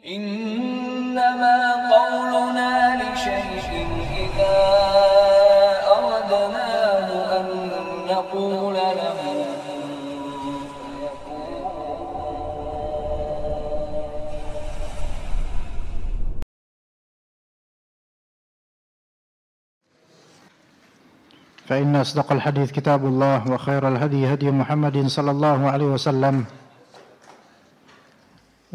إنما قولنا لشيء إذا أردناه أن نقول له فإن أصدق الحديث كتاب الله وخير الهدي هدي محمد صلى الله عليه وسلم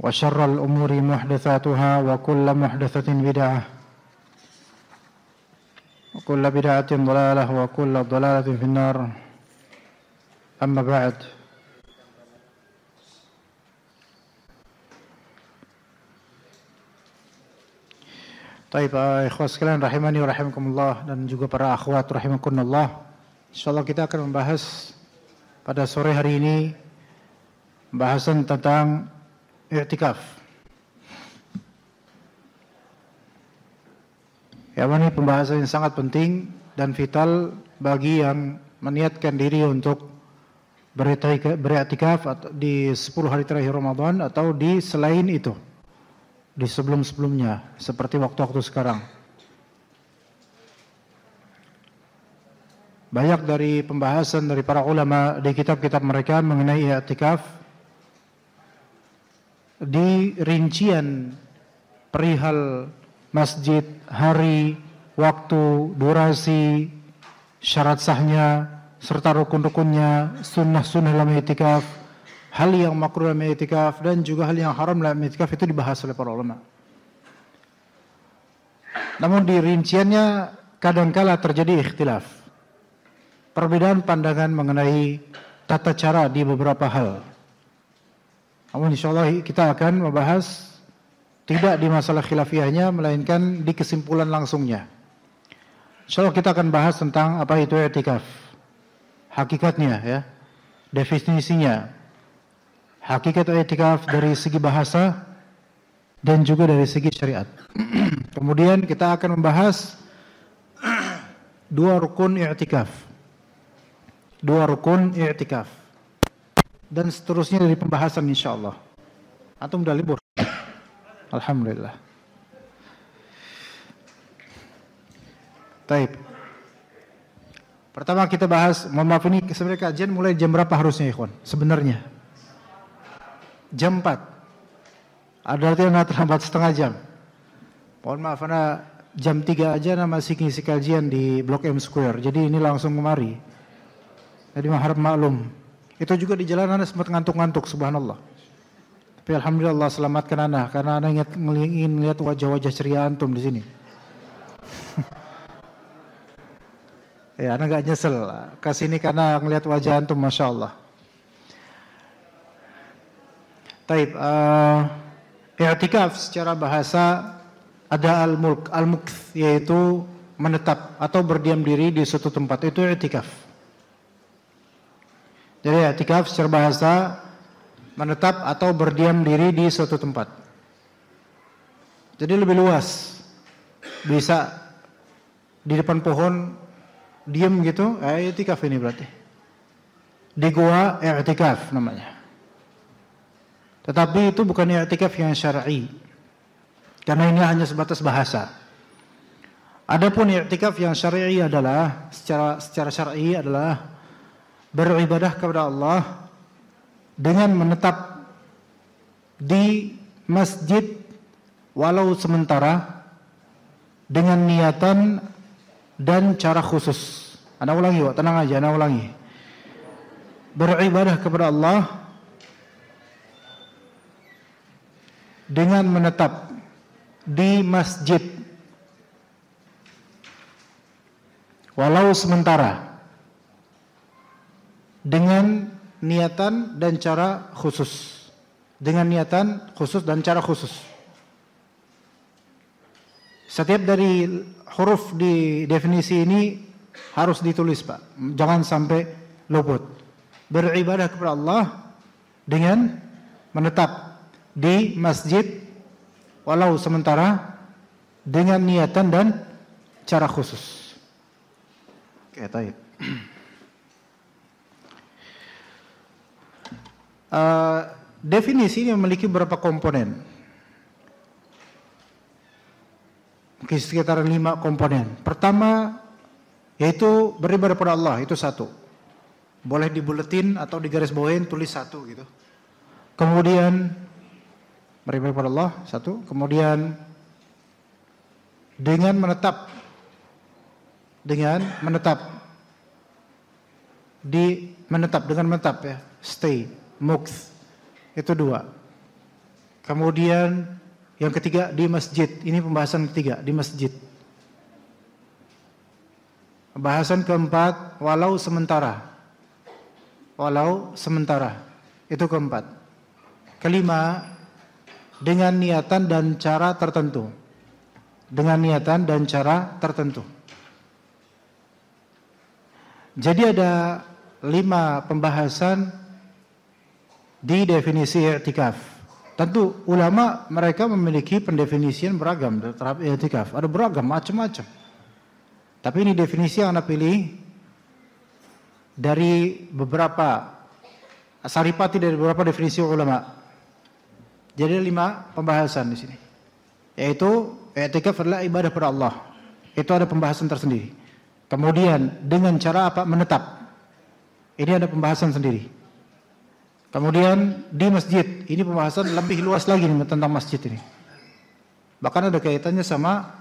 وشر الأمور محدثاتها وكل محدثة بدعة وكل بدعة ضلالة وكل ضلالة في النار أما بعد. Taib, ikhwas sekalian rahimani wa rahimakumullah, dan juga para akhwat rahimakumullah. Insyaallah kita akan membahas pada sore hari ini bahasan tentang i'tikaf. Ya, ini pembahasan yang sangat penting dan vital bagi yang meniatkan diri untuk beriktikaf di 10 hari terakhir Ramadan atau di selain itu, di sebelum-sebelumnya, seperti waktu-waktu sekarang. Banyak dari pembahasan dari para ulama di kitab-kitab mereka mengenai i'tikaf, di rincian perihal masjid, hari, waktu, durasi, syarat sahnya, serta rukun-rukunnya, sunnah-sunnah dalam i'tikaf, hal yang makruh dalam i'tikaf, dan juga hal yang haram dalam i'tikaf itu dibahas oleh para ulama. Namun di rinciannya kadangkala terjadi ikhtilaf, perbedaan pandangan mengenai tata cara di beberapa hal. Namun insyaallah kita akan membahas tidak di masalah khilafiyahnya, melainkan di kesimpulan langsungnya. Insyaallah kita akan bahas tentang apa itu i'tikaf, hakikatnya, ya, definisinya, hakikat i'tikaf dari segi bahasa dan juga dari segi syariat. Kemudian kita akan membahas dua rukun i'tikaf, dan seterusnya dari pembahasan insyaallah. Antum udah libur? Alhamdulillah. Taib. Pertama kita bahas, mohon maaf ini sebenarnya kajian mulai jam berapa harusnya ikhwan? Sebenarnya jam 4. Ada artinya terlambat setengah jam. Mohon maaf, karena jam 3 aja masih ngisi kajian di Blok M Square. Jadi ini langsung kemari. Jadi harap maklum. Itu juga di jalan sempat ngantuk-ngantuk, subhanallah. Tapi alhamdulillah Allah selamatkan anak, karena anak ingin melihat wajah-wajah ceria antum di sini. Ya, anak gak nyesel kesini karena ngelihat wajah antum, masya Allah. Taib, i'tikaf secara bahasa ada al-mukth, yaitu menetap atau berdiam diri di suatu tempat, itu i'tikaf. Jadi i'tikaf secara bahasa menetap atau berdiam diri di suatu tempat. Jadi lebih luas, bisa di depan pohon diam gitu, i'tikaf ini berarti. Di gua i'tikaf namanya. Tetapi itu bukan i'tikaf yang syar'i, karena ini hanya sebatas bahasa. Adapun i'tikaf yang syar'i adalah secara syar'i adalah beribadah kepada Allah dengan menetap di masjid walau sementara dengan niatan dan cara khusus. Ana ulangi, Wak, tenang aja, ana ulangi. Beribadah kepada Allah dengan menetap di masjid walau sementara dengan niatan dan cara khusus. Dengan niatan khusus dan cara khusus. Setiap dari huruf di definisi ini harus ditulis, Pak. Jangan sampai luput. Beribadah kepada Allah dengan menetap di masjid walau sementara dengan niatan dan cara khusus. Oke, baik. Definisi ini memiliki beberapa komponen. Mungkin sekitar 5 komponen. Pertama, yaitu beribadah pada Allah, itu 1. Boleh dibuletin atau digarisbawahin, tulis 1 gitu. Kemudian beribadah pada Allah, 1. Kemudian dengan menetap ya, stay, mukth, itu 2. Kemudian yang ketiga di masjid, ini pembahasan ketiga, di masjid. Pembahasan keempat, walau sementara, itu keempat. Kelima, dengan niatan dan cara tertentu. Jadi ada 5 pembahasan di definisi i'tikaf. Tentu ulama mereka memiliki pendefinisian beragam terhadap i'tikaf. Ada beragam macam-macam. Tapi ini definisi yang Anda pilih dari beberapa saripati dari beberapa definisi ulama. Jadi 5 pembahasan di sini. Yaitu i'tikaf adalah ibadah pada Allah. Itu ada pembahasan tersendiri. Kemudian dengan cara apa? Menetap. Ini ada pembahasan sendiri. Kemudian di masjid, ini pembahasan lebih luas lagi nih tentang masjid ini. Bahkan ada kaitannya sama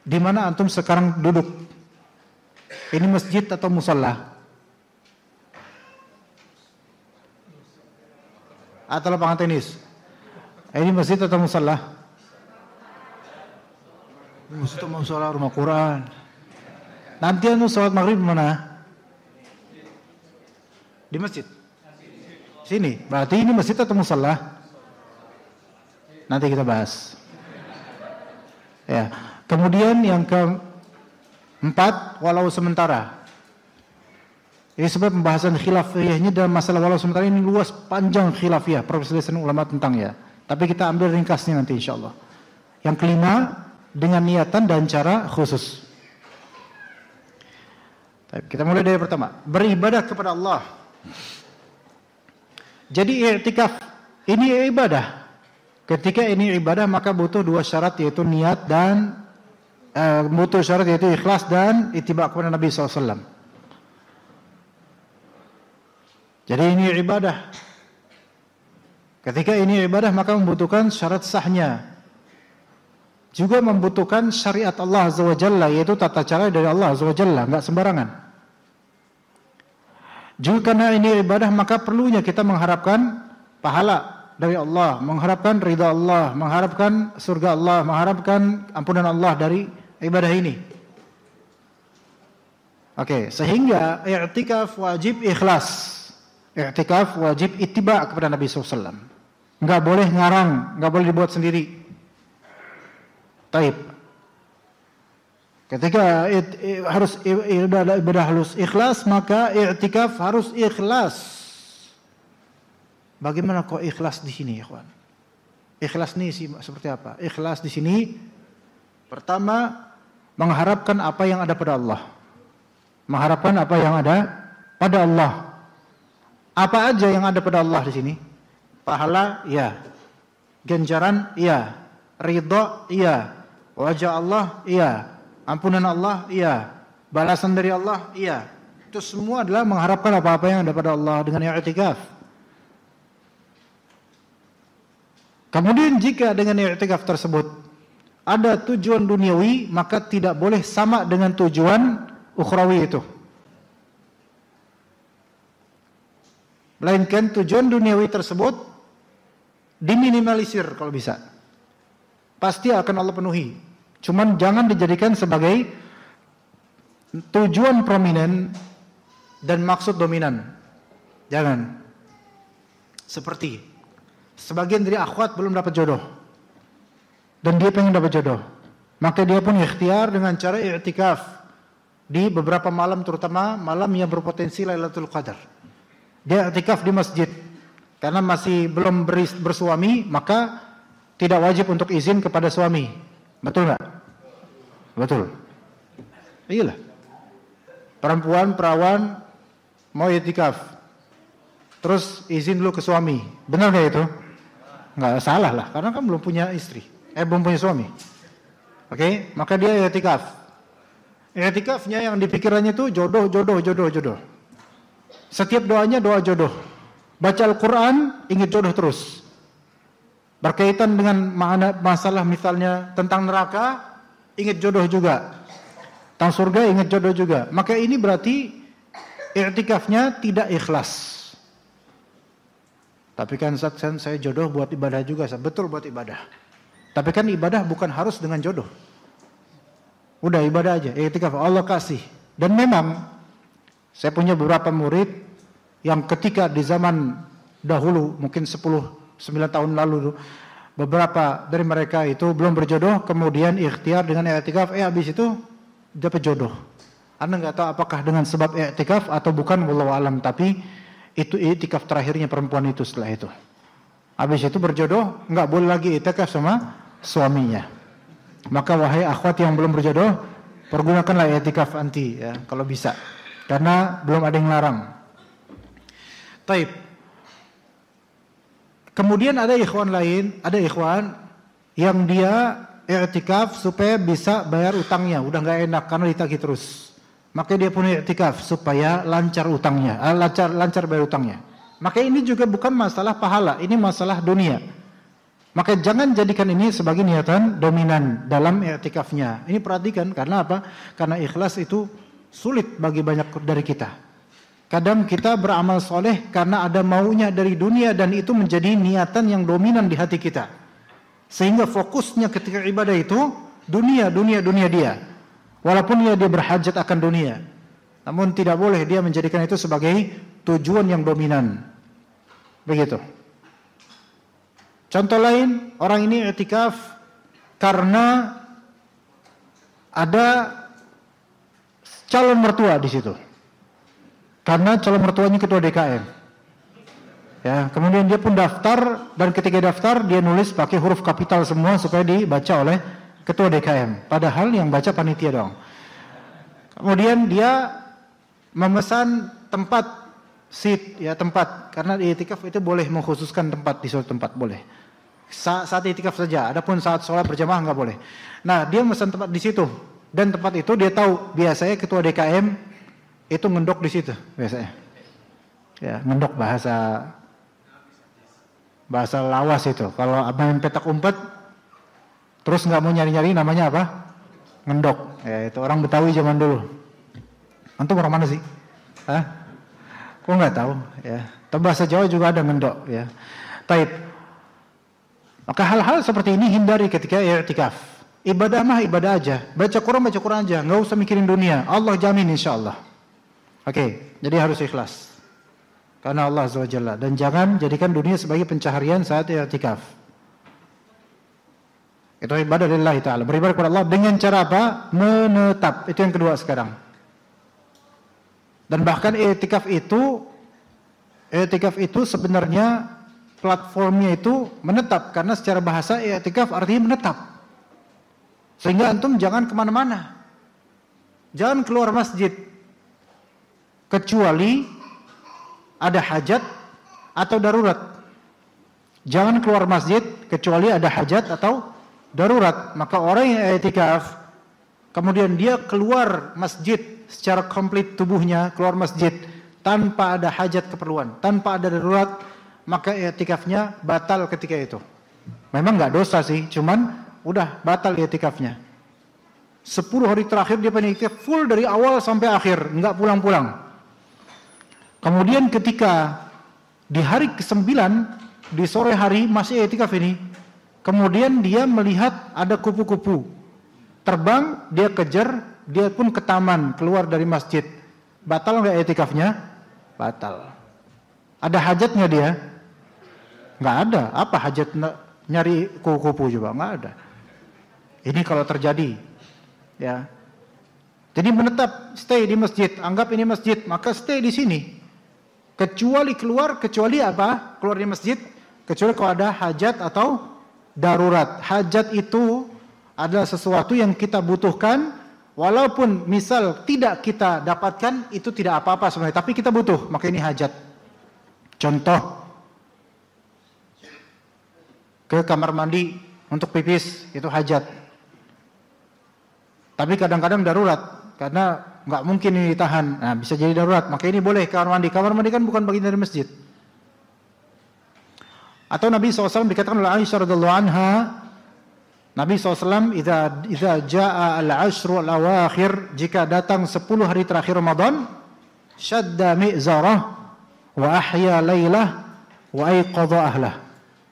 di mana antum sekarang duduk. Ini masjid atau musalla? Atau lapangan tenis? Ini masjid atau musalla? Masjid atau musalla, rumah Quran. Nanti anu sholat maghrib mana? Di masjid. Sini, berarti ini masjid atau musalla? Nanti kita bahas. Ya. Kemudian yang keempat, walau sementara. Ini sebab pembahasan khilafiyahnya dalam masalah walau sementara ini luas, panjang khilafiyah, perselisihan ulama tentangnya. Tapi kita ambil ringkasnya nanti insyaallah. Yang kelima, dengan niatan dan cara khusus. Kita mulai dari pertama, beribadah kepada Allah. Jadi i'tikaf ini ibadah. Ketika ini ibadah maka butuh 2 syarat, yaitu niat dan butuh syarat yaitu ikhlas dan ittiba' kepada Nabi SAW. Jadi ini ibadah. Ketika ini ibadah maka membutuhkan syarat sahnya. Juga membutuhkan syariat Allah Azza wa Jalla, yaitu tata cara dari Allah Azza wa Jalla, enggak sembarangan. Juga karena ini ibadah maka perlunya kita mengharapkan pahala dari Allah, mengharapkan ridha Allah, mengharapkan surga Allah, mengharapkan ampunan Allah dari ibadah ini. Oke, sehingga i'tikaf wajib ikhlas. I'tikaf wajib ittiba' kepada Nabi SAW. Enggak boleh ngarang, enggak boleh dibuat sendiri. Taib. Ketika harus ibadah harus ikhlas, maka i'tikaf harus ikhlas. Bagaimana kok ikhlas di sini, ikhwan? Ikhlas nih seperti apa? Ikhlas di sini pertama mengharapkan apa yang ada pada Allah. Mengharapkan apa yang ada pada Allah. Apa aja yang ada pada Allah di sini? Pahala, ya. Ganjaran, iya. Ridha, iya. Wajah Allah, iya. Ampunan Allah, iya. Balasan dari Allah, iya. Itu semua adalah mengharapkan apa-apa yang ada pada Allah dengan i'tikaf. Kemudian jika dengan i'tikaf tersebut ada tujuan duniawi, maka tidak boleh sama dengan tujuan ukhrawi itu. Melainkan tujuan duniawi tersebut diminimalisir kalau bisa. Pasti akan Allah penuhi. Cuman jangan dijadikan sebagai tujuan prominent dan maksud dominan. Jangan. Seperti sebagian dari akhwat belum dapat jodoh dan dia pengen dapat jodoh, maka dia pun ikhtiar dengan cara i'tikaf di beberapa malam, terutama malam yang berpotensi Lailatul Qadar. Dia i'tikaf di masjid karena masih belum bersuami, maka tidak wajib untuk izin kepada suami. Betul nggak? Betul. Iyalah. Perempuan perawan mau i'tikaf, terus izin dulu ke suami. Benar nggak itu? Nggak salah lah, karena kan belum punya istri, belum punya suami. Oke, maka dia i'tikaf. I'tikafnya yang dipikirannya itu jodoh. Setiap doanya doa jodoh. Baca Al-Quran, ingat jodoh terus. Berkaitan dengan masalah misalnya tentang neraka, ingat jodoh juga. Tentang surga, ingat jodoh juga. Maka ini berarti i'tikafnya tidak ikhlas. Tapi kan saya jodoh buat ibadah juga. Betul buat ibadah. Tapi kan ibadah bukan harus dengan jodoh. Udah ibadah aja, i'tikaf Allah kasih. Dan memang saya punya beberapa murid yang ketika di zaman dahulu, mungkin 9 tahun lalu, beberapa dari mereka itu belum berjodoh, kemudian ikhtiar dengan i'tikaf, habis itu dapat jodoh. Anda nggak tahu apakah dengan sebab i'tikaf atau bukan, wallahu alam, tapi itu i'tikaf terakhirnya perempuan itu setelah itu. Habis itu berjodoh, nggak boleh lagi i'tikaf sama suaminya. Maka wahai akhwat yang belum berjodoh, pergunakanlah i'tikaf anti ya, kalau bisa. Karena belum ada yang larang. Taib. Kemudian ada ikhwan lain, ada ikhwan yang dia i'tikaf supaya bisa bayar utangnya, udah nggak enak karena ditagih terus. Maka dia punya i'tikaf supaya lancar utangnya, lancar bayar utangnya. Maka ini juga bukan masalah pahala, ini masalah dunia. Maka jangan jadikan ini sebagai niatan dominan dalam i'tikafnya. Ini perhatikan, karena apa? Karena ikhlas itu sulit bagi banyak dari kita. Kadang kita beramal soleh karena ada maunya dari dunia dan itu menjadi niatan yang dominan di hati kita. Sehingga fokusnya ketika ibadah itu dunia dia. Walaupun dia berhajat akan dunia. Namun tidak boleh dia menjadikan itu sebagai tujuan yang dominan. Begitu. Contoh lain, orang ini i'tikaf karena ada calon mertua di situ. Karena calon mertuanya ketua DKM. Ya, kemudian dia pun daftar dan ketika daftar dia nulis pakai huruf kapital semua supaya dibaca oleh ketua DKM. Padahal yang baca panitia dong. Kemudian dia memesan tempat seat, ya tempat, karena di i'tikaf itu boleh mengkhususkan tempat di suatu tempat, boleh. Saat i'tikaf saja, adapun saat sholat berjamaah nggak boleh. Nah, dia memesan tempat di situ dan tempat itu dia tahu biasanya ketua DKM itu ngendok di situ biasanya. Ya, ngendok bahasa lawas itu. Kalau main petak umpet terus nggak mau nyari-nyari namanya apa? Ngendok. Ya, itu orang Betawi zaman dulu. Antum orang mana sih? Hah? Kok nggak tahu ya. Tapi bahasa Jawa juga ada ngendok ya. Taib. Maka hal-hal seperti ini hindari ketika i'tikaf. Ibadah mah ibadah aja. Baca Quran aja. Nggak usah mikirin dunia. Allah jamin insya Allah. Oke, jadi harus ikhlas. Karena Allah Azza wa Jalla. Dan jangan jadikan dunia sebagai pencaharian saat i'tikaf. Itu ibadah lillahi ta'ala. Beribadah kepada Allah dengan cara apa? Menetap. Itu yang kedua sekarang. Dan bahkan i'tikaf itu sebenarnya platformnya itu menetap, karena secara bahasa i'tikaf artinya menetap. Sehingga antum jangan kemana-mana, jangan keluar masjid kecuali ada hajat atau darurat. Jangan keluar masjid kecuali ada hajat atau darurat. Maka orang yang i'tikaf kemudian dia keluar masjid secara komplit tubuhnya, keluar masjid tanpa ada hajat keperluan, tanpa ada darurat, maka i'tikafnya batal ketika itu. Memang nggak dosa sih, cuman udah batal i'tikafnya. 10 hari terakhir dia i'tikaf full dari awal sampai akhir, nggak pulang-pulang. Kemudian ketika di hari ke-9 di sore hari masih i'tikaf ini, kemudian dia melihat ada kupu-kupu terbang, dia kejar. Dia pun ke taman, keluar dari masjid. Batal nggak i'tikafnya? Batal. Ada hajatnya dia? Nggak ada. Apa hajat nyari kupu-kupu juga? Nggak ada. Ini kalau terjadi, ya. Jadi menetap, stay di masjid. Anggap ini masjid, maka stay di sini. Kecuali keluar, kecuali apa? Keluar di masjid, kecuali kalau ada hajat atau darurat. Hajat itu adalah sesuatu yang kita butuhkan. Walaupun misal tidak kita dapatkan, itu tidak apa-apa sebenarnya, tapi kita butuh, maka ini hajat. Contoh, ke kamar mandi untuk pipis, itu hajat. Tapi kadang-kadang darurat, karena nggak mungkin ini ditahan. Nah, bisa jadi darurat. Maka ini boleh kamar mandi. Kamar mandi kan bukan bagian dari masjid. Atau Nabi SAW dikatakan oleh Aisyah radhiyallahu anha, Nabi SAW idza jaa al-ashru al-awakhir, jika datang 10 hari terakhir Ramadan, syadda mi'zarah wa ahya laylah wa ayqadha ahlah.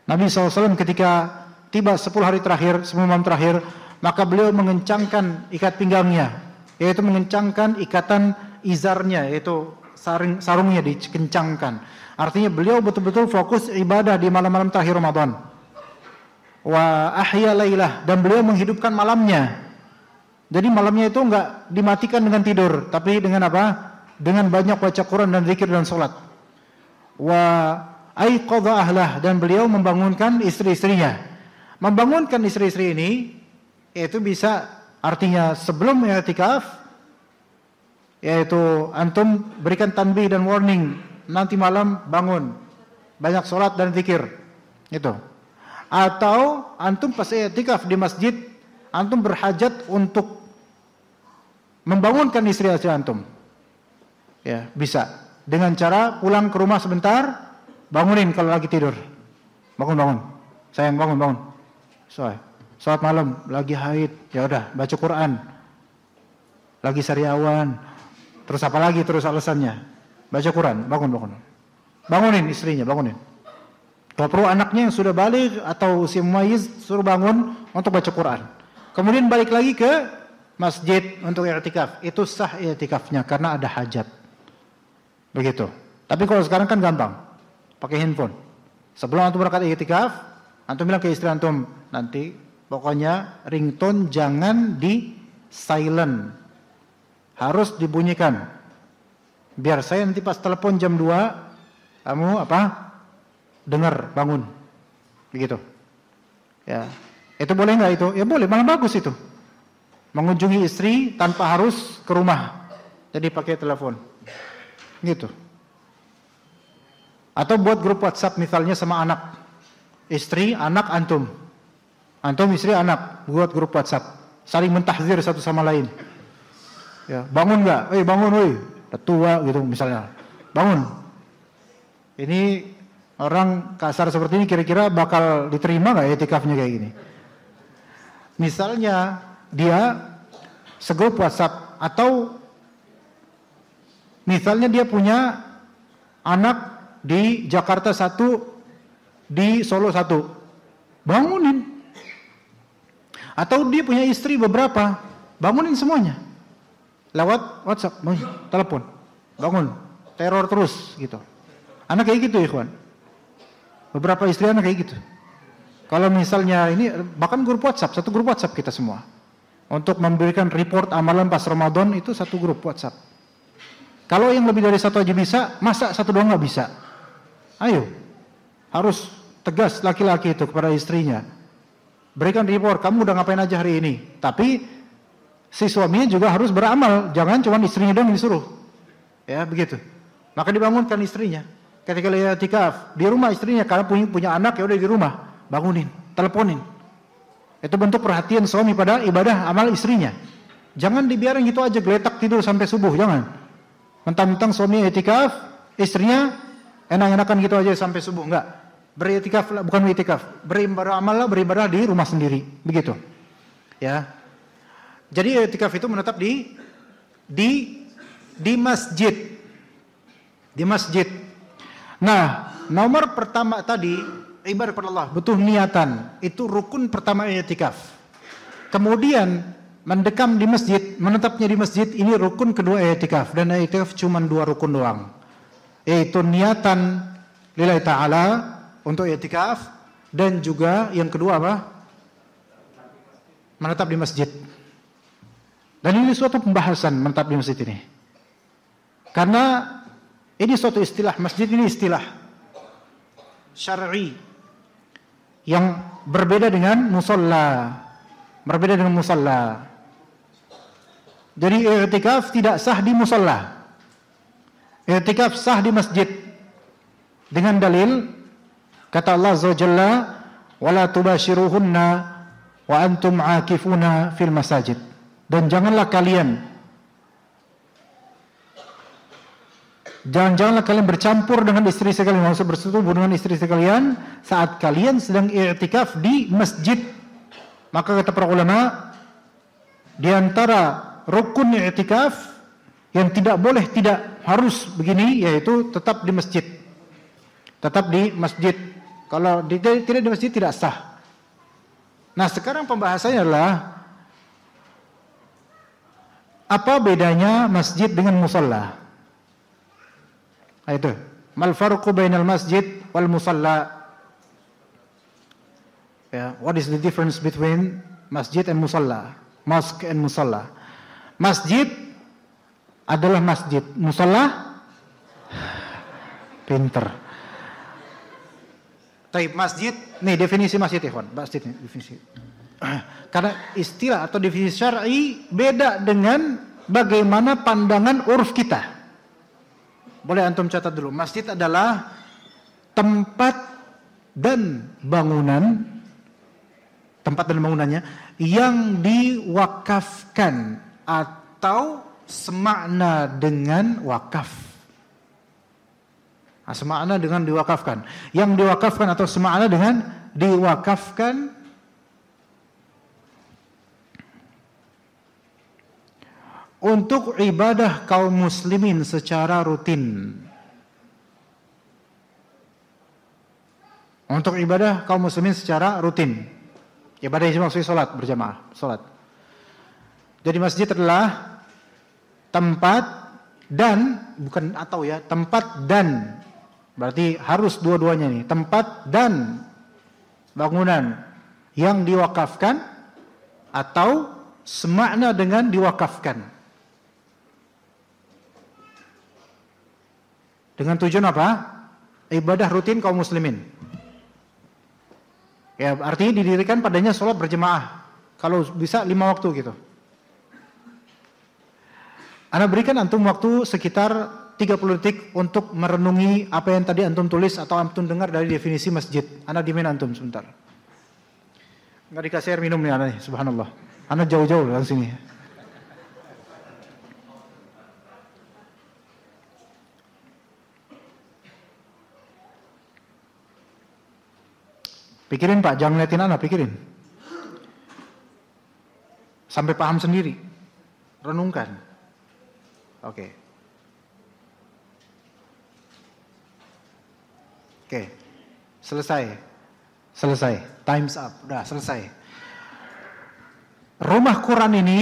Nabi SAW ketika tiba 10 hari terakhir, 10 malam terakhir, maka beliau mengencangkan ikat pinggangnya, yaitu mengencangkan ikatan izarnya, yaitu sarungnya dikencangkan. Artinya beliau betul-betul fokus ibadah di malam-malam terakhir Ramadan. Wa ahya lailah, dan beliau menghidupkan malamnya. Jadi malamnya itu enggak dimatikan dengan tidur, tapi dengan apa? Dengan banyak baca Quran dan zikir dan salat. Wa aiqadha ahlah, dan beliau membangunkan istri-istrinya. Membangunkan istri-istri ini yaitu bisa artinya sebelum i'tikaf, yaitu antum berikan tanbih dan warning, nanti malam bangun, banyak sholat dan zikir, itu. Atau antum pas i'tikaf di masjid, antum berhajat untuk membangunkan istri-istri antum, ya bisa dengan cara pulang ke rumah sebentar, bangunin kalau lagi tidur, bangun, sayang bangun, sholat malam, lagi haid, ya udah baca Quran, lagi sariawan, terus apa lagi terus alasannya, baca Quran, bangunin istrinya, bangunin. Kalau perlu anaknya yang sudah balik atau usia mumayyiz, suruh bangun untuk baca Quran. Kemudian balik lagi ke masjid untuk i'tikaf. Itu sah i'tikafnya karena ada hajat. Begitu. Tapi kalau sekarang kan gampang, pakai handphone. Sebelum antum berangkat i'tikaf, antum bilang ke istri antum, nanti pokoknya ringtone jangan di silent, harus dibunyikan. Biar saya nanti pas telepon jam 2, kamu dengar, bangun. Begitu. Ya. Itu boleh enggak itu? Ya boleh, malah bagus itu. Mengunjungi istri tanpa harus ke rumah. Jadi pakai telepon. Gitu. Atau buat grup WhatsApp misalnya sama anak. Istri, anak, antum. Antum, istri, anak. Buat grup WhatsApp. Saling mentahzir satu sama lain. Ya, bangun enggak? Bangun, udah tua gitu misalnya. Bangun. Ini orang kasar seperti ini kira-kira bakal diterima enggak i'tikafnya kayak gini? Misalnya dia segrup WhatsApp, atau misalnya dia punya anak di Jakarta 1, di Solo 1. Bangunin. Atau dia punya istri beberapa, bangunin semuanya. Lewat WhatsApp, telepon, bangun, teror terus gitu. Anak kayak gitu, ikhwan. Beberapa istri anak kayak gitu. Kalau misalnya ini bahkan grup WhatsApp, satu grup WhatsApp kita semua. Untuk memberikan report amalan pas Ramadan itu satu grup WhatsApp. Kalau yang lebih dari satu aja bisa, masa satu doang nggak bisa? Ayo, harus tegas laki-laki itu kepada istrinya. Berikan report, kamu udah ngapain aja hari ini. Tapi si suaminya juga harus beramal, jangan cuma istrinya doang disuruh. Ya, begitu. Maka dibangunkan istrinya. Ketika dia i'tikaf di rumah istrinya, karena punya anak, ya udah di rumah, bangunin, teleponin. Itu bentuk perhatian suami pada ibadah amal istrinya. Jangan dibiarin gitu aja geletak tidur sampai subuh, jangan. Mentang-mentang suami i'tikaf, istrinya enak-enakan gitu aja sampai subuh, enggak. Beriktikaf bukan i'tikaf, beribadah di rumah sendiri, begitu. Ya. Jadi i'tikaf itu menetap di masjid. Di masjid. Nah, nomor pertama tadi ibadah kepada Allah butuh niatan. Itu rukun pertama i'tikaf. Kemudian mendekam di masjid, menetapnya di masjid, ini rukun kedua i'tikaf. Dan i'tikaf cuma 2 rukun doang. Yaitu niatan lillahi ta'ala untuk i'tikaf, dan juga yang kedua apa? Menetap di masjid. Dan ini suatu pembahasan menetap di masjid ini. Karena ini suatu istilah, masjid ini istilah syar'i yang berbeda dengan musalla. Berbeda dengan musalla. Jadi i'tikaf tidak sah di musalla. I'tikaf sah di masjid. Dengan dalil kata Allah Azza wa Jalla, "Wala tubashiruhunna wa antum 'akifuna fil masajid." Dan janganlah kalian bercampur dengan istri sekalian, maksud bersetubuh dengan istri sekalian saat kalian sedang i'tikaf di masjid. Maka kata para ulama, di antara rukun i'tikaf yang tidak boleh, tidak harus begini, yaitu tetap di masjid. Tetap di masjid. Kalau tidak di masjid tidak sah. Nah, sekarang pembahasannya adalah apa bedanya masjid dengan musalla? Nah, itu. Mal farqu bainal masjid wal musalla? Ya, what is the difference between masjid and musalla? Mosque and musalla. Masjid adalah masjid. Musalla pinter. Taib, masjid, nih definisi masjid ya kawan. Masjid nih definisi. Karena istilah atau definisi syar'i beda dengan bagaimana pandangan uruf kita. Boleh antum catat dulu. Masjid adalah tempat dan bangunannya yang diwakafkan atau semakna dengan wakaf. Nah, semakna dengan diwakafkan. Yang diwakafkan atau semakna dengan diwakafkan untuk ibadah kaum muslimin secara rutin. Untuk ibadah kaum muslimin secara rutin. Ibadah yang maksudnya sholat berjamaah, sholat. Jadi masjid adalah tempat dan, bukan atau ya, tempat dan. Berarti harus dua-duanya nih, tempat dan bangunan yang diwakafkan atau semakna dengan diwakafkan. Dengan tujuan apa? Ibadah rutin kaum muslimin. Ya, artinya didirikan padanya sholat berjemaah. Kalau bisa 5 waktu gitu. Ana berikan antum waktu sekitar 30 detik untuk merenungi apa yang tadi antum tulis atau antum dengar dari definisi masjid. Ana dimin antum sebentar. Enggak dikasih air minum nih ana nih, subhanallah. Ana jauh-jauh dari sini. Pikirin Pak, jangan ngeliatin anak, pikirin. Sampai paham sendiri. Renungkan. Oke. Selesai. Time's up. Udah selesai. Rumah Quran ini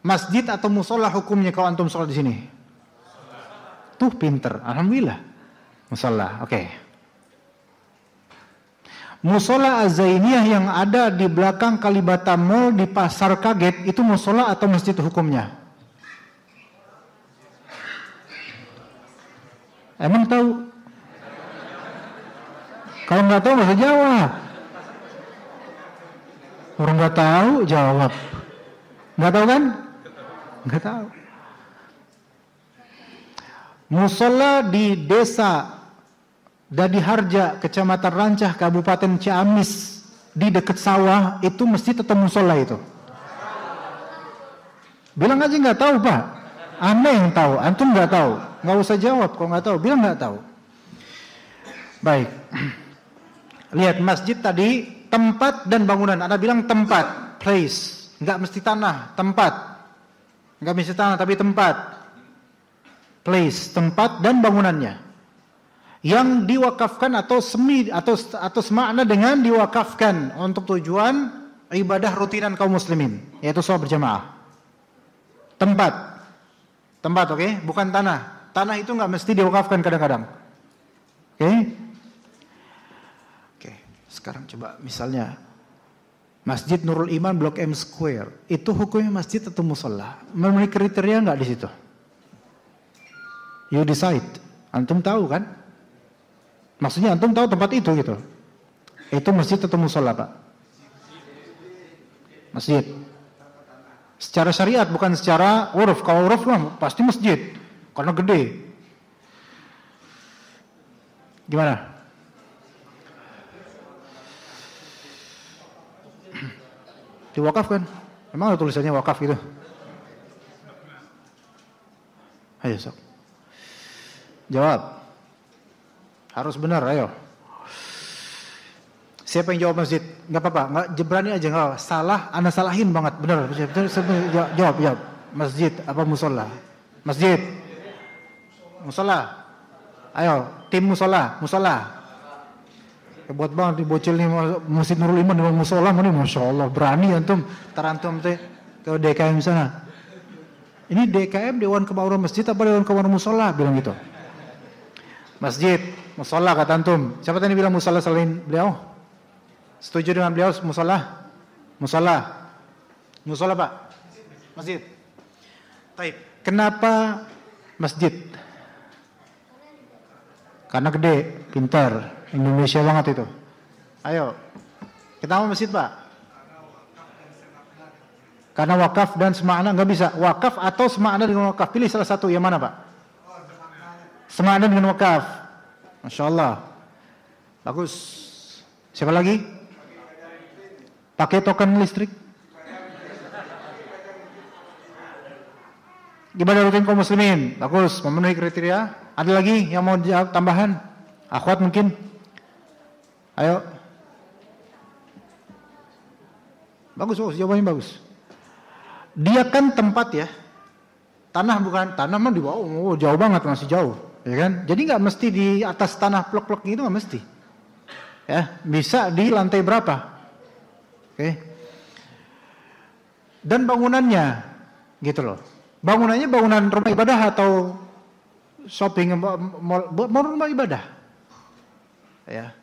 masjid atau musola hukumnya kalau antum sholat di sini? Tuh pinter, alhamdulillah. Musola, oke. Musola Az-Zainiyah yang ada di belakang Kalibata Mall di Pasar Kaget itu musola atau masjid hukumnya? Emang tahu? Kalau nggak tahu nggak usah jawab. Orang nggak tahu jawab. Nggak tahu kan? Nggak tahu. Musola di desa Dadi Harja, Kecamatan Rancah, Kabupaten Ciamis, di dekat sawah, itu masjid atau musola itu? Bilang aja nggak tahu Pak. Anda yang tahu, antum nggak tahu. Nggak usah jawab kalau nggak tahu. Bilang nggak tahu. Baik. Lihat masjid tadi tempat dan bangunan. Anda bilang tempat, place, nggak mesti tanah, tempat. Nggak mesti tanah tapi tempat, place, tempat dan bangunannya. Yang diwakafkan atau semakna dengan diwakafkan untuk tujuan ibadah rutinan kaum muslimin, yaitu sholat berjamaah. Tempat, oke? Bukan tanah. Tanah itu nggak mesti diwakafkan kadang-kadang. Oke? Sekarang coba misalnya Masjid Nurul Iman Blok M Square, itu hukumnya masjid atau musola? Memenuhi kriteria nggak di situ? You decide. Antum tahu kan? Maksudnya antum tahu tempat itu gitu. Itu masjid atau musola Pak? Masjid. Secara syariat bukan secara uruf. Kalau uruf lah pasti masjid karena gede. Gimana? Diwakafkan. Emang ada tulisannya wakaf gitu? Ayo sok. Jawab. Harus benar, ayo. Siapa yang jawab masjid? Enggak apa-apa, enggak berani aja enggak apa. Salah, Anda salahin banget, benar. Jawab. Masjid apa musola? Masjid. Musola. Ayo, tim musola. Hebat banget di bocil nih Masjid Nurul Iman dengan musola mana Masya Allah berani antum tarantum teh ke DKM sana. Ini DKM Dewan Kemakmuran Masjid apa Dewan Kemakmuran Musola bilang gitu. Masjid, musola kata antum. Siapa tadi bilang musola selain beliau? Setuju dengan beliau musola? Musola Pak? Masjid. Baik. Kenapa masjid? Karena gede, pintar. Indonesia banget itu. Ayo. Kita mau masjid, Pak? Karena wakaf dan semakna nggak bisa. Wakaf atau semakna dengan wakaf. Pilih salah satu. Yang mana, Pak? Semakna dengan wakaf. Masya Allah. Bagus. Siapa lagi? Pakai token listrik. Ibadah rutin kaum muslimin. Bagus. Memenuhi kriteria. Ada lagi yang mau jawab tambahan? Akhwat mungkin? Ayo. Bagus, jawabannya bagus. Dia kan tempat ya. Tanah bukan, tanah mah di bawah, jauh banget, masih jauh, ya kan? Jadi nggak mesti di atas tanah plok-plok gitu, nggak mesti. Ya, bisa di lantai berapa? Oke. Dan bangunannya, gitu loh. Bangunannya bangunan rumah ibadah atau shopping, rumah ibadah. Ya.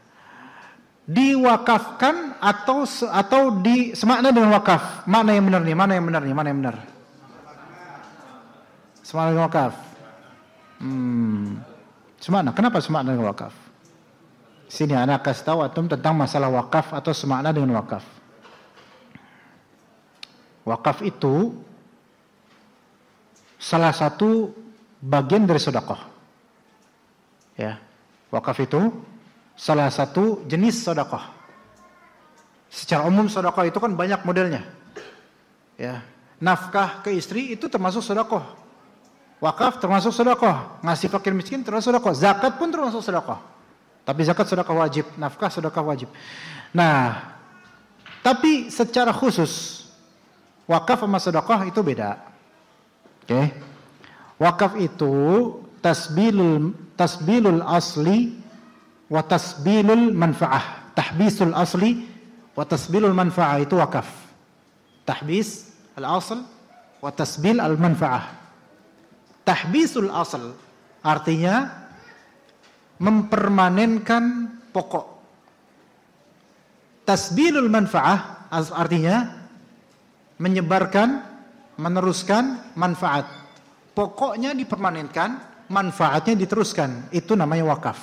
Diwakafkan atau di semakna dengan wakaf. Mana yang benar nih? Mana yang benar? Semakna dengan wakaf. Semakna. Kenapa semakna dengan wakaf? Sini anak kasih tahu antum tentang masalah wakaf atau semakna dengan wakaf. Wakaf itu salah satu bagian dari sedekah. Ya. Wakaf itu salah satu jenis sedekah. Secara umum sedekah itu kan banyak modelnya. Ya. Nafkah ke istri itu termasuk sedekah. Wakaf termasuk sedekah. Ngasih fakir miskin termasuk sedekah. Zakat pun termasuk sedekah. Tapi zakat sedekah wajib, nafkah sedekah wajib. Nah, tapi secara khusus wakaf sama sedekah itu beda. Oke. Wakaf itu tasbilul asli wa tasbilul manfaah. Tahbisul asli wa tasbilul manfaah itu wakaf. Tahbis al-asl wa tasbil al-manfaah. Tahbisul asl artinya mempermanenkan pokok. Tasbilul manfaah artinya menyebarkan, meneruskan manfaat. Pokoknya dipermanenkan, manfaatnya diteruskan. Itu namanya wakaf.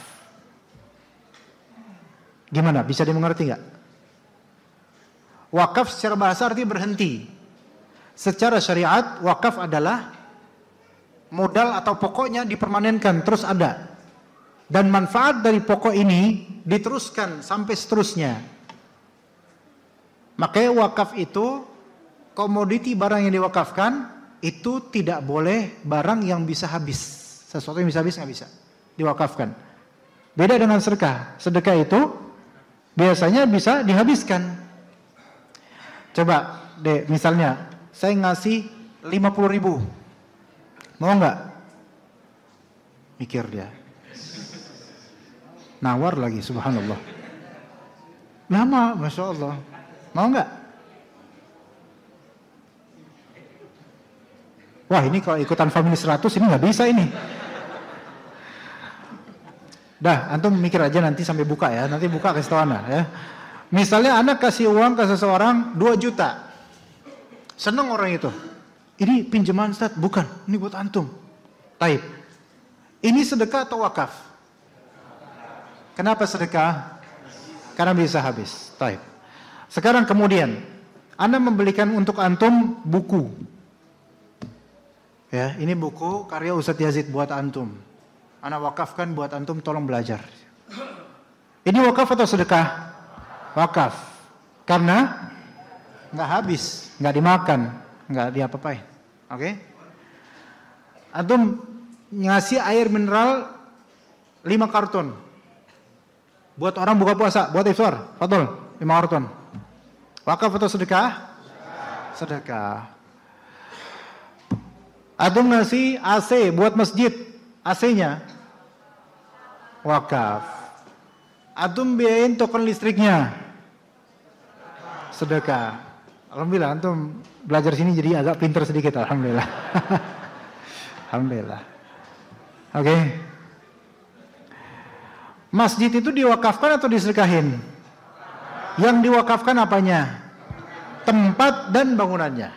Gimana? Bisa dimengerti nggak? Wakaf secara bahasa artinya berhenti. Secara syariat, wakaf adalah modal atau pokoknya dipermanenkan, terus ada. Dan manfaat dari pokok ini diteruskan sampai seterusnya. Makanya wakaf itu, komoditi barang yang diwakafkan, itu tidak boleh barang yang bisa habis. Sesuatu yang bisa habis nggak bisa diwakafkan. Beda dengan sedekah. Sedekah itu biasanya bisa dihabiskan. Coba deh, misalnya saya ngasih 50.000, mau nggak? Mikir dia. Nawar lagi, subhanallah. Lama, masya Allah. Mau nggak? Wah, ini kalau ikutan family 100 ini nggak bisa ini. Dah, antum mikir aja nanti sampai buka ya. Nanti buka kasih tahu anak ya. Misalnya anak kasih uang ke seseorang 2 juta. Seneng orang itu. Ini pinjaman Ustaz, bukan. Ini buat antum. Taib. Ini sedekah atau wakaf? Kenapa sedekah? Karena bisa habis. Taib. Sekarang kemudian Anda membelikan untuk antum buku. Ya, ini buku karya Ustadz Yazid buat antum. Anda wakafkan buat antum, tolong belajar. Ini wakaf atau sedekah? Wakaf. Karena nggak habis, nggak dimakan, nggak diapa-apain. Oke? Antum ngasih air mineral 5 karton. Buat orang buka puasa, buat iftar, betul, 5 karton. Wakaf atau sedekah? Sedekah. Antum ngasih AC buat masjid, AC-nya wakaf. Antum biayain token listriknya, sedekah. Alhamdulillah antum belajar sini jadi agak pintar sedikit, alhamdulillah. Alhamdulillah. Oke. Masjid itu diwakafkan atau disedekahin? Yang diwakafkan apanya? Tempat dan bangunannya.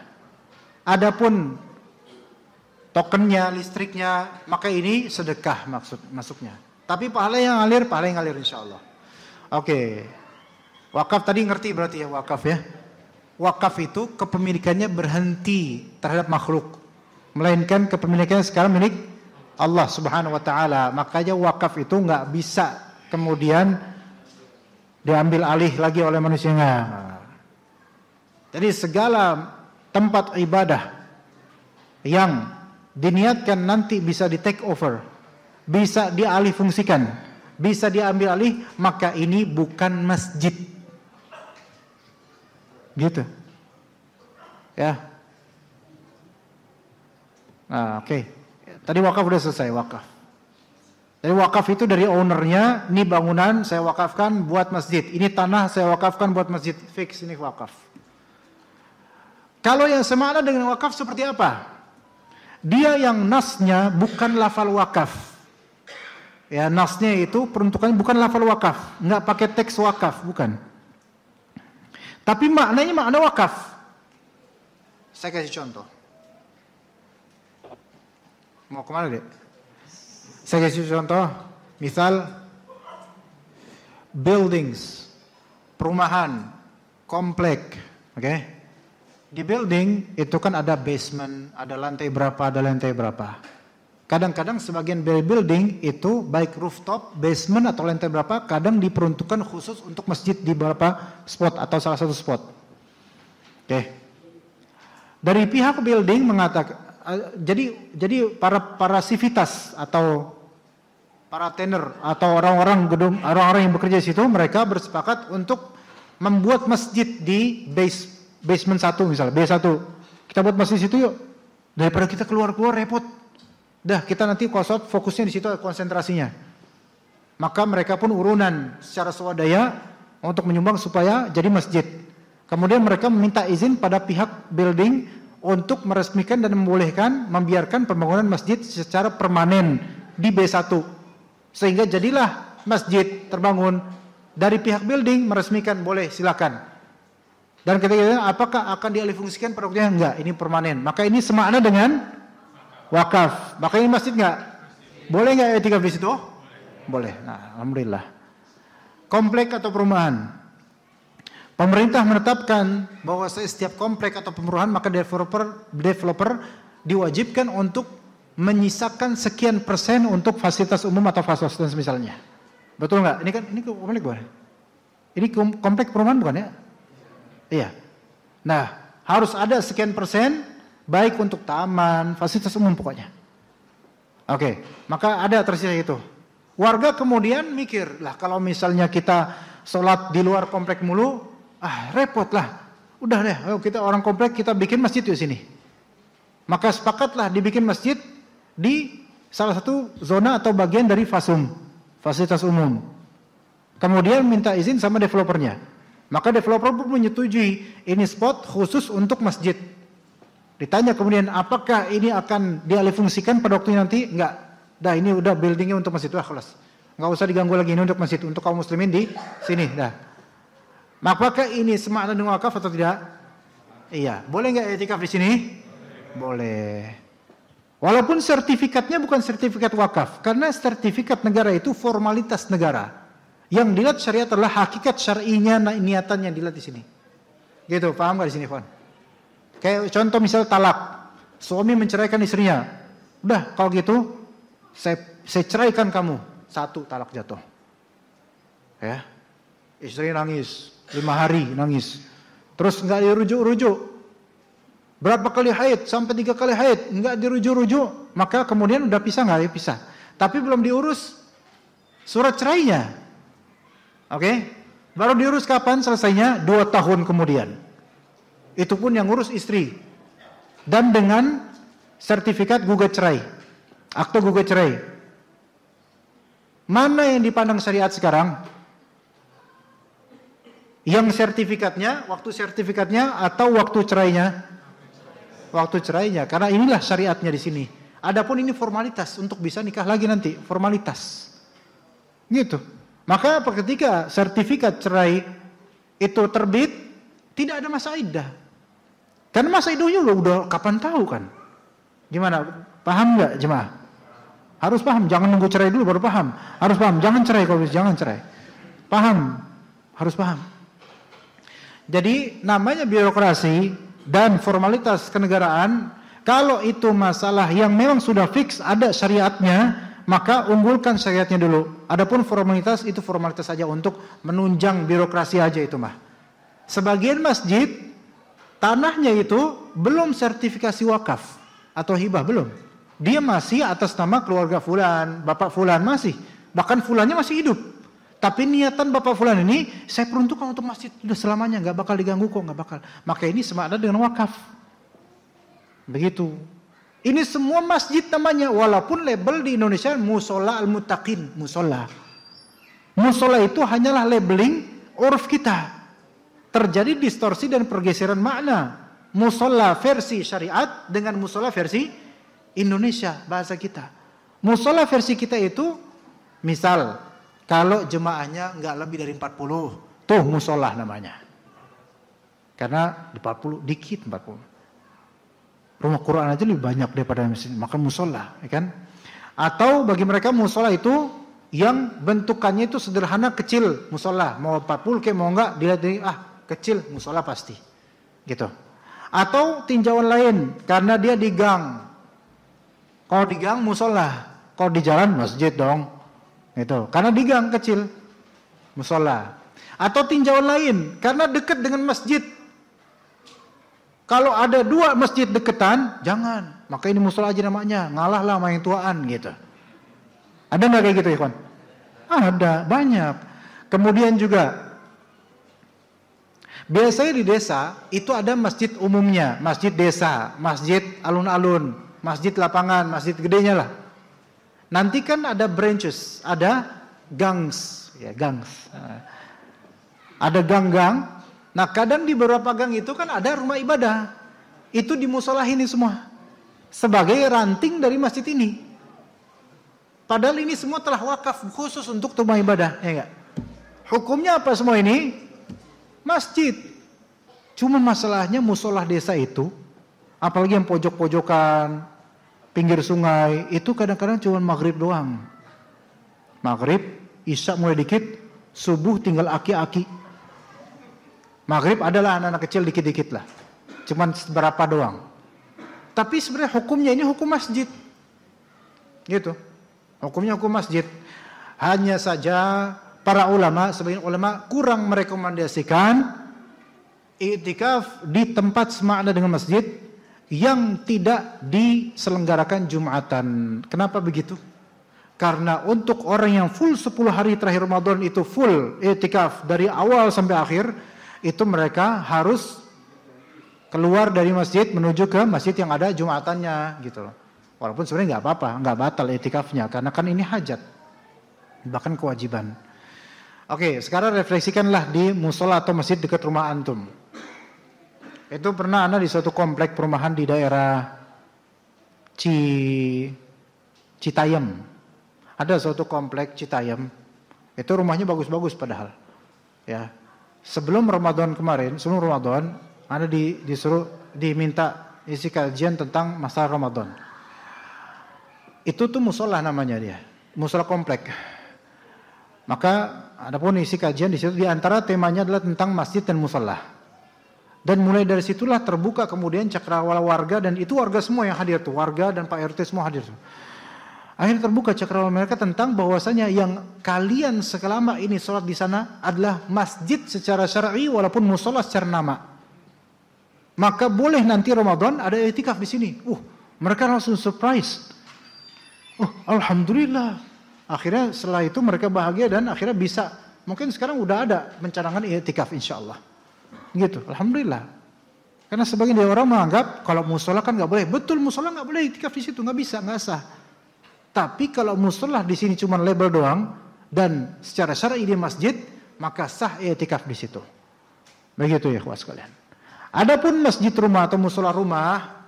Adapun tokennya, listriknya, maka ini sedekah masuknya. Tapi pahala yang ngalir insya Allah. Oke. Wakaf tadi ngerti berarti ya wakaf ya. Wakaf itu kepemilikannya berhenti terhadap makhluk, melainkan kepemilikannya sekarang milik Allah Subhanahu wa taala. Makanya wakaf itu nggak bisa kemudian diambil alih lagi oleh manusia. Jadi segala tempat ibadah yang diniatkan nanti bisa di take over, bisa dialih fungsikan, bisa diambil alih, maka ini bukan masjid. Gitu. Ya. Nah, oke. Tadi wakaf udah selesai, wakaf. Jadi wakaf itu dari ownernya, ini bangunan saya wakafkan buat masjid, ini tanah saya wakafkan buat masjid, fix ini wakaf. Kalau yang semakna dengan wakaf seperti apa? Dia yang nasnya bukan lafal wakaf. Ya, nasnya itu peruntukannya bukan lafal wakaf, nggak pakai teks wakaf, bukan. Tapi maknanya makna wakaf. Saya kasih contoh. Mau kemana dek? Saya kasih contoh. Misal buildings, perumahan, komplek, oke? Di building itu kan ada basement, ada lantai berapa. Kadang-kadang sebagian building itu baik rooftop, basement atau lantai berapa, kadang diperuntukkan khusus untuk masjid di beberapa spot atau salah satu spot. Oke. Dari pihak building mengatakan, jadi para sivitas atau para tenor atau orang-orang gedung, orang-orang yang bekerja di situ, mereka bersepakat untuk membuat masjid di basement 1 misalnya, B1. Kita buat masjid di situ yuk. Daripada kita keluar-keluar repot. Dah, kita nanti kosot fokusnya di situ konsentrasinya. Maka mereka pun urunan secara swadaya untuk menyumbang supaya jadi masjid. Kemudian mereka meminta izin pada pihak building untuk meresmikan dan membiarkan pembangunan masjid secara permanen di B1. Sehingga jadilah masjid terbangun. Dari pihak building meresmikan, boleh silakan. Dan ketika apakah akan dialihfungsikan pada waktunya? Enggak, ini permanen. Maka ini semakna dengan wakaf. Maka ini masjid enggak? Boleh enggak etikaf di situ? Boleh. Nah, alhamdulillah. Komplek atau perumahan. Pemerintah menetapkan bahwa setiap komplek atau perumahan maka developer diwajibkan untuk menyisakan sekian persen untuk fasilitas umum atau fasos dan semisalnya. Betul enggak? Ini komplek bukan? Ini komplek perumahan bukan ya? Iya. Nah, harus ada sekian persen baik untuk taman, fasilitas umum pokoknya. Oke, maka ada tersisa itu. Warga kemudian mikir, lah kalau misalnya kita sholat di luar komplek mulu, repot lah. Udah deh, ayo kita orang komplek kita bikin masjid di sini. Maka sepakatlah dibikin masjid di salah satu zona atau bagian dari fasum, fasilitas umum. Kemudian minta izin sama developernya. Maka developer pun menyetujui ini spot khusus untuk masjid. Ditanya kemudian apakah ini akan dialihfungsikan pada waktu nanti? Enggak. Dah ini udah buildingnya untuk masjid. Wah kelas. Enggak usah diganggu lagi, ini untuk masjid, untuk kaum muslimin di sini. Dah. Apakah ini semakna dengan wakaf atau tidak? Iya. Boleh enggak i'tikaf di sini? Boleh. Walaupun sertifikatnya bukan sertifikat wakaf, karena sertifikat negara itu formalitas negara. Yang dilihat syariat adalah hakikat syar'inya, niatan yang dilihat di sini. Gitu, paham enggak di sini, Fon? Kayak contoh misal talak. Suami menceraikan istrinya. Udah, kalau gitu saya ceraikan kamu. 1 talak jatuh. Ya. Istri nangis, 5 hari nangis. Terus nggak dirujuk-rujuk. Berapa kali haid? Sampai 3 kali haid. Nggak dirujuk-rujuk. Maka kemudian udah pisah nggak? Ya pisah. Tapi belum diurus surat cerainya. Oke? Baru diurus kapan selesainya? 2 tahun kemudian. Itu pun yang ngurus istri. Dan dengan sertifikat gugat cerai. Akte gugat cerai. Mana yang dipandang syariat sekarang? Yang sertifikatnya, waktu sertifikatnya atau waktu cerainya? Waktu cerainya, karena inilah syariatnya di sini. Adapun ini formalitas untuk bisa nikah lagi nanti, formalitas. Gitu. Maka ketika sertifikat cerai itu terbit, tidak ada masa iddah. Karena masa iddahnya udah kapan tahu kan? Gimana? Paham nggak jemaah? Harus paham, jangan nunggu cerai dulu baru paham. Harus paham, jangan cerai kalau bisa, jangan cerai. Paham, harus paham. Jadi namanya birokrasi dan formalitas kenegaraan, kalau itu masalah yang memang sudah fix ada syariatnya, maka unggulkan syariatnya dulu. Adapun formalitas itu formalitas saja untuk menunjang birokrasi aja itu mah. Sebagian masjid tanahnya itu belum sertifikasi wakaf atau hibah belum. Dia masih atas nama keluarga fulan, bapak fulan masih. Bahkan fulannya masih hidup. Tapi niatan bapak fulan ini saya peruntukkan untuk masjid sudah selamanya, nggak bakal diganggu kok, nggak bakal. Maka ini semakna dengan wakaf. Begitu. Ini semua masjid namanya, walaupun label di Indonesia musola al-muttaqin, musola. Musola itu hanyalah labeling uruf kita. Terjadi distorsi dan pergeseran makna. Musola versi syariat dengan musola versi Indonesia, bahasa kita. Musola versi kita itu, misal, kalau jemaahnya nggak lebih dari 40, tuh musola namanya. Karena di 40 dikit 40. Rumah Quran aja lebih banyak daripada masjid, maka musola, ya kan? Atau bagi mereka musola itu yang bentukannya itu sederhana kecil, musola. Mau 40 kayak mau enggak, dilihat dari kecil, musola pasti. Gitu. Atau tinjauan lain karena dia di gang. Kalau di gang musola, kalau di jalan masjid dong. Itu karena di gang kecil musola. Atau tinjauan lain karena dekat dengan masjid. Kalau ada 2 masjid deketan, jangan. Maka ini musola aja namanya, ngalahlah sama yang tuaan gitu. Ada nggak kayak gitu ya kawan? Ada, banyak. Kemudian juga biasanya di desa itu ada masjid umumnya, masjid desa, masjid alun-alun, masjid lapangan, masjid gedenya lah. Nanti kan ada branches, ada gangs, ya gangs. Ada gang-gang. Nah kadang di beberapa gang itu kan ada rumah ibadah. Itu di musola ini semua. Sebagai ranting dari masjid ini. Padahal ini semua telah wakaf khusus untuk rumah ibadah. Ya enggak? Hukumnya apa semua ini? Masjid. Cuma masalahnya musola desa itu, apalagi yang pojok-pojokan, pinggir sungai, itu kadang-kadang cuma maghrib doang. Maghrib, isya mulai dikit, subuh tinggal aki-aki. Maghrib adalah anak-anak kecil dikit-dikit lah. Cuman seberapa doang. Tapi sebenarnya hukumnya ini hukum masjid. Gitu. Hukumnya hukum masjid. Hanya saja para ulama, sebagian ulama kurang merekomendasikan i'tikaf di tempat semakna dengan masjid yang tidak diselenggarakan Jumatan. Kenapa begitu? Karena untuk orang yang full 10 hari terakhir Ramadan itu full i'tikaf dari awal sampai akhir, itu mereka harus keluar dari masjid menuju ke masjid yang ada Jumatannya gitu loh. Walaupun sebenarnya nggak apa-apa, nggak batal i'tikafnya karena kan ini hajat, bahkan kewajiban. Oke, sekarang refleksikanlah di musola atau masjid dekat rumah antum. Itu pernah ada di suatu komplek perumahan di daerah Citayam. Ada suatu komplek Citayam. Itu rumahnya bagus-bagus padahal. Ya. Sebelum Ramadan kemarin, sebelum Ramadan, ada diminta isi kajian tentang masa Ramadan. Itu tuh musola namanya dia, musola komplek. Maka adapun isi kajian di situ, di antara temanya adalah tentang masjid dan musola. Dan mulai dari situlah terbuka kemudian cakrawala warga, dan itu warga semua yang hadir tuh, warga dan Pak RT semua hadir tuh. Akhirnya terbuka cakrawala mereka tentang bahwasanya yang kalian selama ini sholat di sana adalah masjid secara syar'i walaupun musola secara nama. maka boleh nanti Ramadan ada i'tikaf di sini. Mereka langsung surprise. Alhamdulillah. Akhirnya setelah itu mereka bahagia dan akhirnya bisa. Mungkin sekarang udah ada mencanangkan i'tikaf insyaallah. Gitu, alhamdulillah. Karena sebagian dari orang menganggap kalau musola kan nggak boleh. Betul, musola nggak boleh i'tikaf di situ, nggak bisa, nggak sah. Tapi kalau musola di sini cuma label doang dan secara syar'i di masjid, maka sah i'tikaf di situ. Begitu ya ikhwah sekalian. Adapun masjid rumah atau musola rumah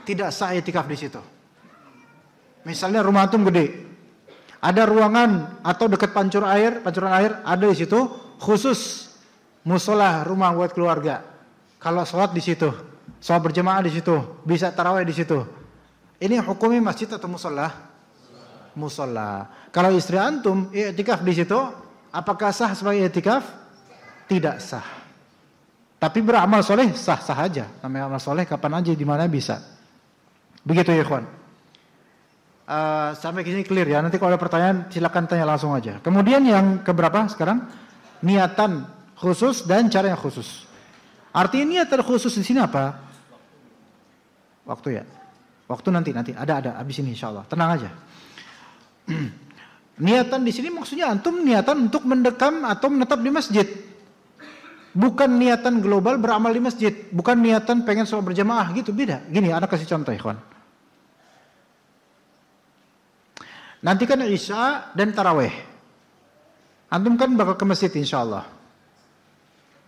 tidak sah i'tikaf di situ. Misalnya rumah antum gede, ada ruangan atau dekat pancuran air ada di situ khusus musola rumah buat keluarga. Kalau sholat di situ, sholat berjamaah di situ, bisa tarawih di situ. Ini hukumnya masjid atau musola? Musola. Kalau istri antum i'tikaf di situ, apakah sah sebagai i'tikaf? Tidak sah. Tapi beramal soleh sah-sah aja. Namanya amal soleh kapan aja di mana bisa. Begitu ya ikhwan. Sampai sini clear ya. Nanti kalau ada pertanyaan silakan tanya langsung aja. Kemudian yang keberapa sekarang? Niatan khusus dan cara yang khusus. Artinya niatan khusus di sini apa? Waktu ya. Waktu nanti ada habis ini insyaallah. Tenang aja. Niatan di sini maksudnya antum niatan untuk mendekam atau menetap di masjid. Bukan niatan global beramal di masjid, bukan niatan pengen sholat berjamaah gitu, beda. Gini, anak kasih contoh ikhwan. Nanti kan Isya dan Tarawih. Antum kan bakal ke masjid insyaallah.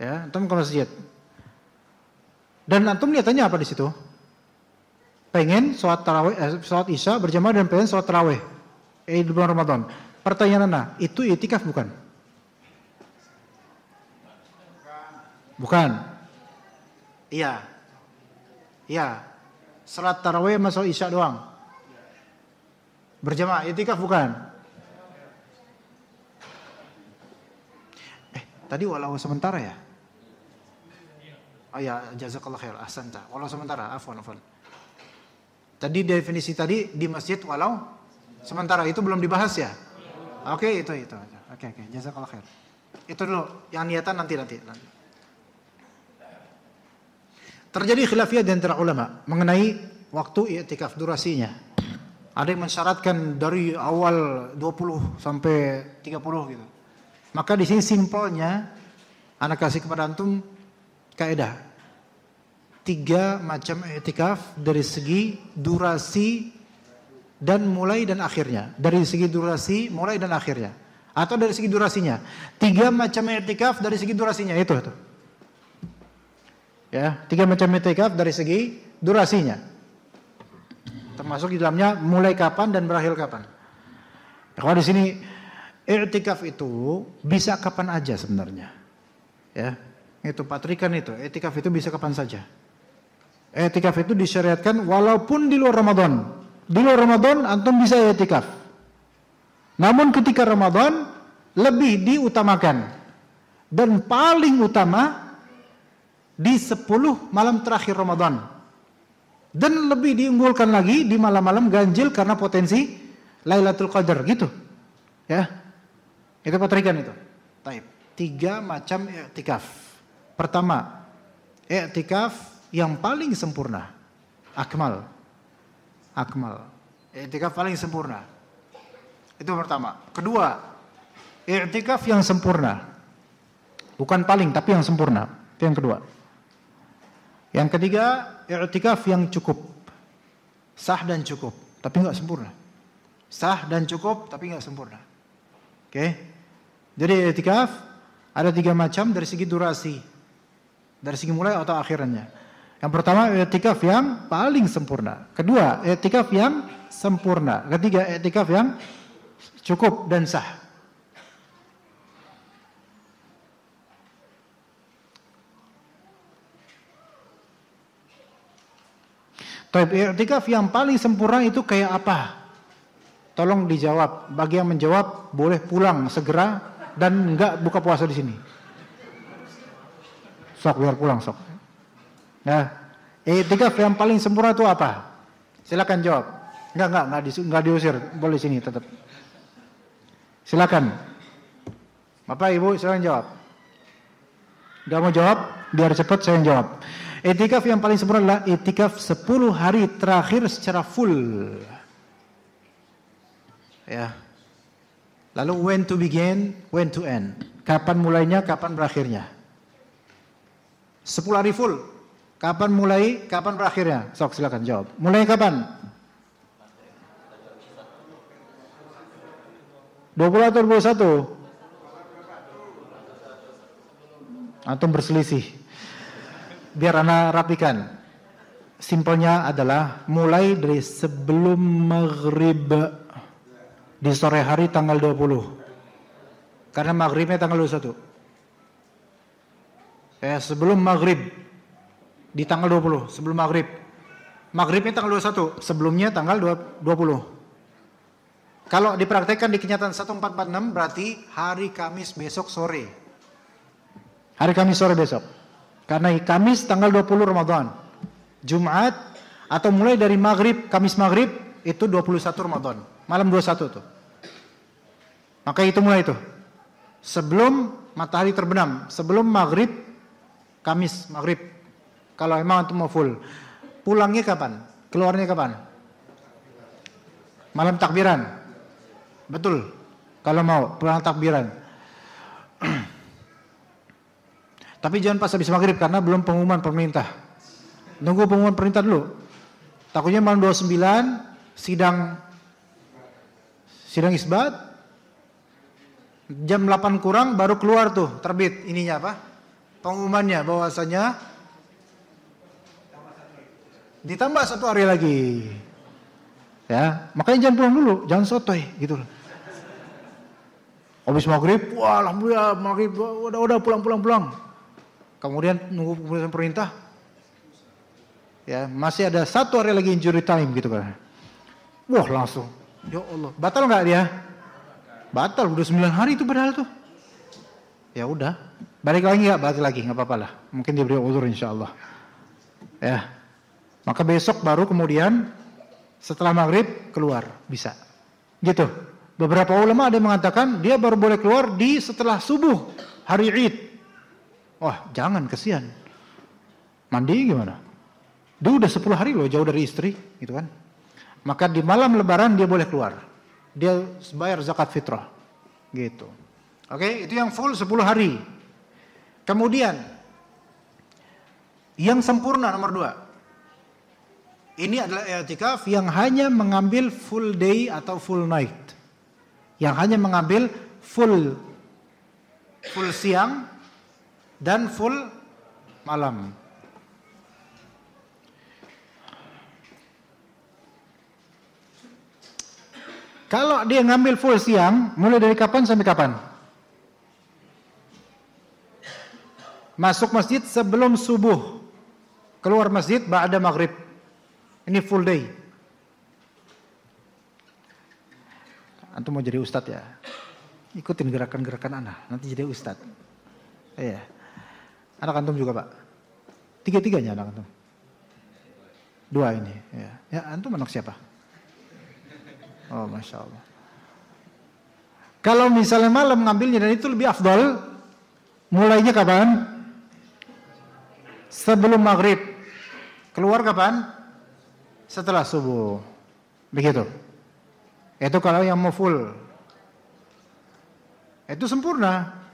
Ya, antum ke masjid. Dan antum niatannya apa di situ? Pengen sholat tarawih, sholat Isya berjamaah dan pengen sholat tarawih di bulan Ramadan. Pertanyaan Anda, itu i'tikaf bukan? Bukan. Iya. Sholat tarawih sama sholat Isya doang. Berjamaah, i'tikaf bukan? Tadi walau sementara ya? Oh ya, jazakallah khair, ahsanta. Walau sementara, afwan. Tadi definisi tadi di masjid walau sementara itu belum dibahas ya? Oke, itu. Oke, jazakallah khair. Itu dulu, yang niatan nanti. Terjadi khilafiyah di antara ulama mengenai waktu i'tikaf, durasinya. Ada yang mensyaratkan dari awal 20 sampai 30 gitu. Maka di sini simpelnya anak kasih kepada antum kaidah 3 macam i'tikaf dari segi durasi dan mulai dan akhirnya. Dari segi durasi, mulai dan akhirnya. Atau dari segi durasinya. 3 macam i'tikaf dari segi durasinya itu. Ya, 3 macam i'tikaf dari segi durasinya. Termasuk di dalamnya mulai kapan dan berakhir kapan. Kalau di sini i'tikaf itu bisa kapan aja sebenarnya. Ya. Itu patrikan itu, i'tikaf itu bisa kapan saja. I'tikaf itu disyariatkan walaupun di luar Ramadan. Di luar Ramadan antum bisa i'tikaf. Namun ketika Ramadan lebih diutamakan. Dan paling utama di 10 malam terakhir Ramadan. Dan lebih diunggulkan lagi di malam-malam ganjil karena potensi Lailatul Qadar gitu. Ya. Itu patrikan itu. Taib. 3 macam i'tikaf. Pertama, i'tikaf yang paling sempurna. Akmal. I'tikaf paling sempurna. Itu pertama. Kedua, i'tikaf yang sempurna. Bukan paling, tapi yang sempurna. Itu yang kedua. Yang ketiga, i'tikaf yang cukup. Sah dan cukup, tapi enggak sempurna. Sah dan cukup, tapi enggak sempurna. Oke? Jadi i'tikaf ada 3 macam dari segi durasi. Dari segi mulai atau akhirnya. Yang pertama, i'tikaf yang paling sempurna. Kedua, i'tikaf yang sempurna. Ketiga, i'tikaf yang cukup dan sah. I'tikaf yang paling sempurna itu kayak apa? Tolong dijawab. Bagi yang menjawab, boleh pulang segera dan enggak buka puasa di sini. Sok biar pulang sok. Nah, i'tikaf yang paling sempurna itu apa? Silakan jawab. Enggak diusir, boleh sini tetap. Silakan. Bapak Ibu silakan jawab. Enggak mau jawab, biar cepat saya yang jawab. I'tikaf yang paling sempurna adalah i'tikaf 10 hari terakhir secara full. Ya. Lalu when to begin, when to end. Kapan mulainya, kapan berakhirnya. 10 hari full. Kapan mulai, kapan berakhirnya? Sok silakan jawab. Mulai kapan? 20 atau 21? Antum berselisih. Biar ana rapikan. Simpelnya adalah mulai dari sebelum maghrib di sore hari tanggal 20. Karena maghribnya tanggal 21. Sebelum maghrib di tanggal 20, sebelum maghrib. Maghribnya tanggal 21, sebelumnya tanggal 20. Kalau dipraktekkan di kenyataan 1446 berarti hari Kamis besok sore. Hari Kamis sore besok. Karena Kamis tanggal 20 Ramadan. Jumat atau mulai dari maghrib, Kamis maghrib itu 21 Ramadan. Malam 21 tuh. Maka itu mulai itu. Sebelum matahari terbenam, sebelum maghrib, Kamis maghrib. Kalau emang antum mau full. Pulangnya kapan? Keluarnya kapan? Malam takbiran. Betul. Kalau mau pulang takbiran. Tapi jangan pas habis maghrib karena belum pengumuman pemerintah. Nunggu pengumuman perintah dulu. Takutnya malam 29 sidang isbat. Jam 8 kurang baru keluar tuh terbit ininya apa? Pengumumannya bahwasanya ditambah 1 hari lagi. Ya, makanya jangan pulang dulu, jangan sotoy gitu loh. Habis maghrib, wah alhamdulillah maghrib udah pulang. Kemudian nunggu keputusan perintah. Ya, masih ada 1 hari lagi injury time gitu kan. Wah, langsung. Ya Allah, batal enggak dia? Batal, udah 9 hari itu padahal tuh. Ya udah, balik lagi enggak apa-apa lah. Mungkin diberi uzur insyaallah. Ya. Maka besok baru kemudian setelah maghrib keluar, bisa. Gitu. Beberapa ulama ada yang mengatakan dia baru boleh keluar di setelah subuh hari Id. Wah, jangan, kesian. Mandi gimana? Dia udah 10 hari loh jauh dari istri, gitu kan. Maka di malam lebaran dia boleh keluar. Dia bayar zakat fitrah. Gitu. Oke, itu yang full 10 hari. Kemudian yang sempurna nomor 2. Ini adalah i'tikaf yang hanya mengambil full day atau full night. Yang hanya mengambil full siang dan full malam. Kalau dia ngambil full siang, mulai dari kapan sampai kapan? Masuk masjid sebelum subuh. Keluar masjid ba'da maghrib. Ini full day. Antum mau jadi ustadz ya? Ikutin gerakan-gerakan anak, nanti jadi ustadz. Iya. Anak antum juga pak? 3-tiganya anak antum? 2 ini. Ya, antum anak siapa? Oh, Masya Allah. Kalau misalnya malam ngambilnya dan itu lebih afdal, mulainya kapan? Sebelum maghrib. Keluar kapan? Setelah subuh. Begitu. Itu kalau yang mau full. Itu sempurna.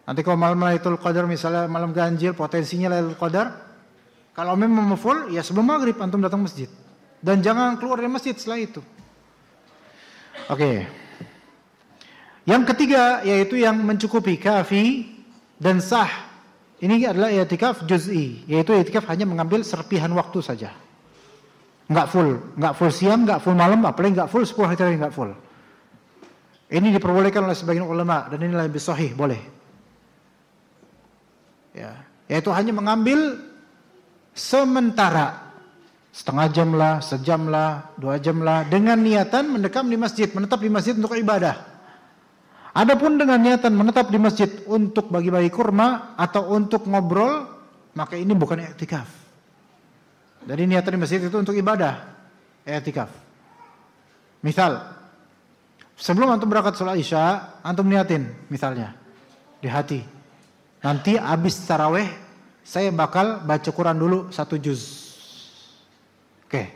Nanti kalau malam Lailatul Qadar misalnya malam ganjil, potensinya Lailatul Qadar, kalau memang mau full, ya sebelum maghrib antum datang masjid. Dan jangan keluar dari masjid setelah itu. Oke. Yang ketiga yaitu yang mencukupi kafi dan sah. Ini adalah i'tikaf juz'i, yaitu i'tikaf hanya mengambil serpihan waktu saja. Enggak full siang, enggak full malam, apalagi enggak full 10 hari terakhir enggak full. Ini diperbolehkan oleh sebagian ulama dan ini lebih sahih, boleh. Ya, yaitu hanya mengambil sementara. Setengah jam lah, sejam lah, 2 jam lah, dengan niatan mendekam di masjid, menetap di masjid untuk ibadah. Adapun dengan niatan menetap di masjid untuk bagi-bagi kurma atau untuk ngobrol, maka ini bukan i'tikaf. Jadi niatan di masjid itu untuk ibadah, i'tikaf. Misal, sebelum antum berangkat sholat isya, antum niatin misalnya di hati. Nanti habis tarawih saya bakal baca Quran dulu 1 juz. Oke.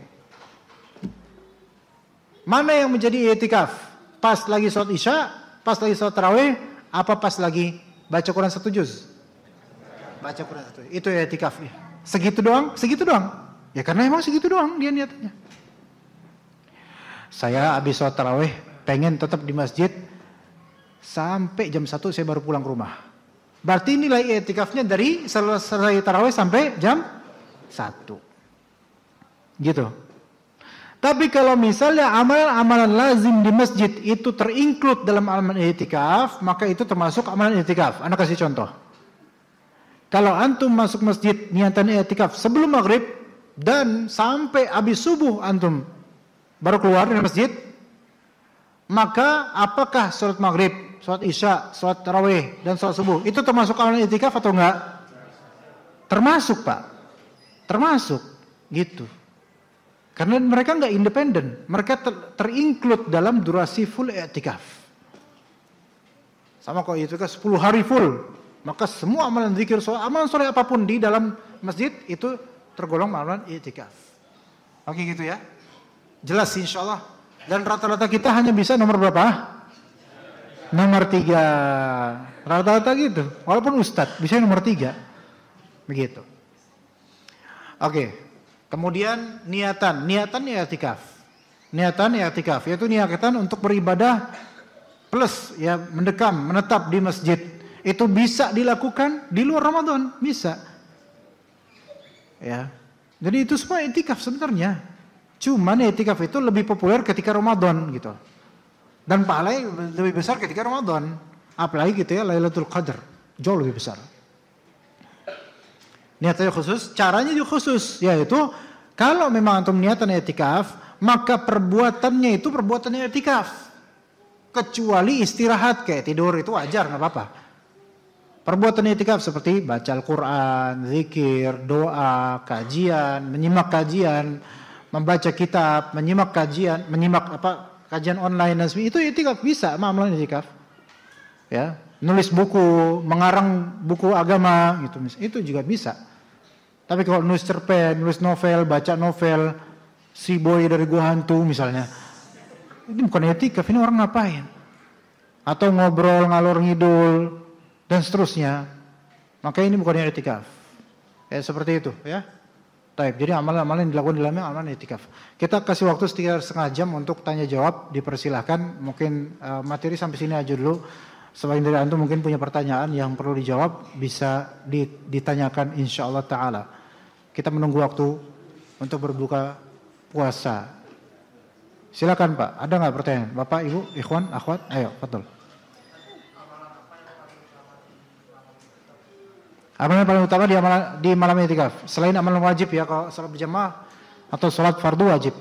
Mana yang menjadi i'tikaf? Pas lagi sholat isya, pas lagi sholat tarawih, apa pas lagi baca Quran 1 juz? Baca Quran 1 juz. Itu i'tikaf. Segitu doang? Segitu doang. Ya karena emang segitu doang dia niatnya. Saya habis sholat tarawih pengen tetap di masjid sampai jam 1 saya baru pulang ke rumah. Berarti nilai i'tikafnya dari selesai tarawih sampai jam 1. Gitu. Tapi kalau misalnya amalan-amalan lazim di masjid itu terinclude dalam amalan i'tikaf, maka itu termasuk amalan i'tikaf. Anda kasih contoh. Kalau antum masuk masjid niatan i'tikaf sebelum maghrib dan sampai habis subuh antum baru keluar dari masjid, maka apakah sholat maghrib, sholat isya, sholat tarawih, dan sholat subuh itu termasuk amalan i'tikaf atau enggak? Termasuk, Pak. Termasuk. Gitu. Karena mereka enggak independen. Mereka terinclude dalam durasi full i'tikaf. Sama kalau i'tikaf 10 hari full, maka semua amalan zikir, amalan soleh apapun di dalam masjid itu tergolong amalan i'tikaf. Oke gitu ya. Jelas insyaallah. Dan rata-rata kita hanya bisa nomor berapa? Nomor 3. Rata-rata gitu. Walaupun ustadz bisa nomor 3. Begitu. Oke. Kemudian niatan i'tikaf. Niatan i'tikaf yaitu niatan untuk beribadah plus ya mendekam, menetap di masjid. Itu bisa dilakukan di luar Ramadan, bisa. Ya. Jadi itu semua i'tikaf sebenarnya. Cuman i'tikaf itu lebih populer ketika Ramadan gitu. Dan pahalanya lebih besar ketika Ramadan. Apalagi gitu ya Lailatul Qadar. Jauh lebih besar. Niatnya khusus, caranya juga khusus, yaitu kalau memang antum niatan i'tikaf, maka perbuatannya itu perbuatan i'tikaf. Kecuali istirahat kayak tidur itu wajar, nggak apa-apa. Perbuatan i'tikaf seperti baca Al-Quran, zikir, doa, kajian, menyimak kajian, membaca kitab, menyimak kajian, kajian online dan sebagainya, itu i'tikaf bisa, amalan i'tikaf. Ya. Nulis buku, mengarang buku agama gitu, itu juga bisa. Tapi kalau nulis cerpen, nulis novel, baca novel, si boy dari gua hantu misalnya, ini bukan i'tikaf, ini orang ngapain? Atau ngobrol ngalor ngidul dan seterusnya, maka ini bukan i'tikaf. Ya seperti itu ya. Baik, jadi amalan-amalan yang dilakukan di dalamnya amalan i'tikaf. Kita kasih waktu sekitar setengah jam untuk tanya jawab, dipersilahkan. Mungkin materi sampai sini aja dulu. Sebagian dari antum mungkin punya pertanyaan yang perlu dijawab, bisa ditanyakan insyaallah ta'ala. Kita menunggu waktu untuk berbuka puasa. Silakan Pak, ada nggak pertanyaan? Bapak, Ibu, Ikhwan, Akhwat, ayo, betul. Amalan paling utama di malam i'tikaf, selain amalan wajib ya, kalau salat berjamaah atau salat fardu wajib.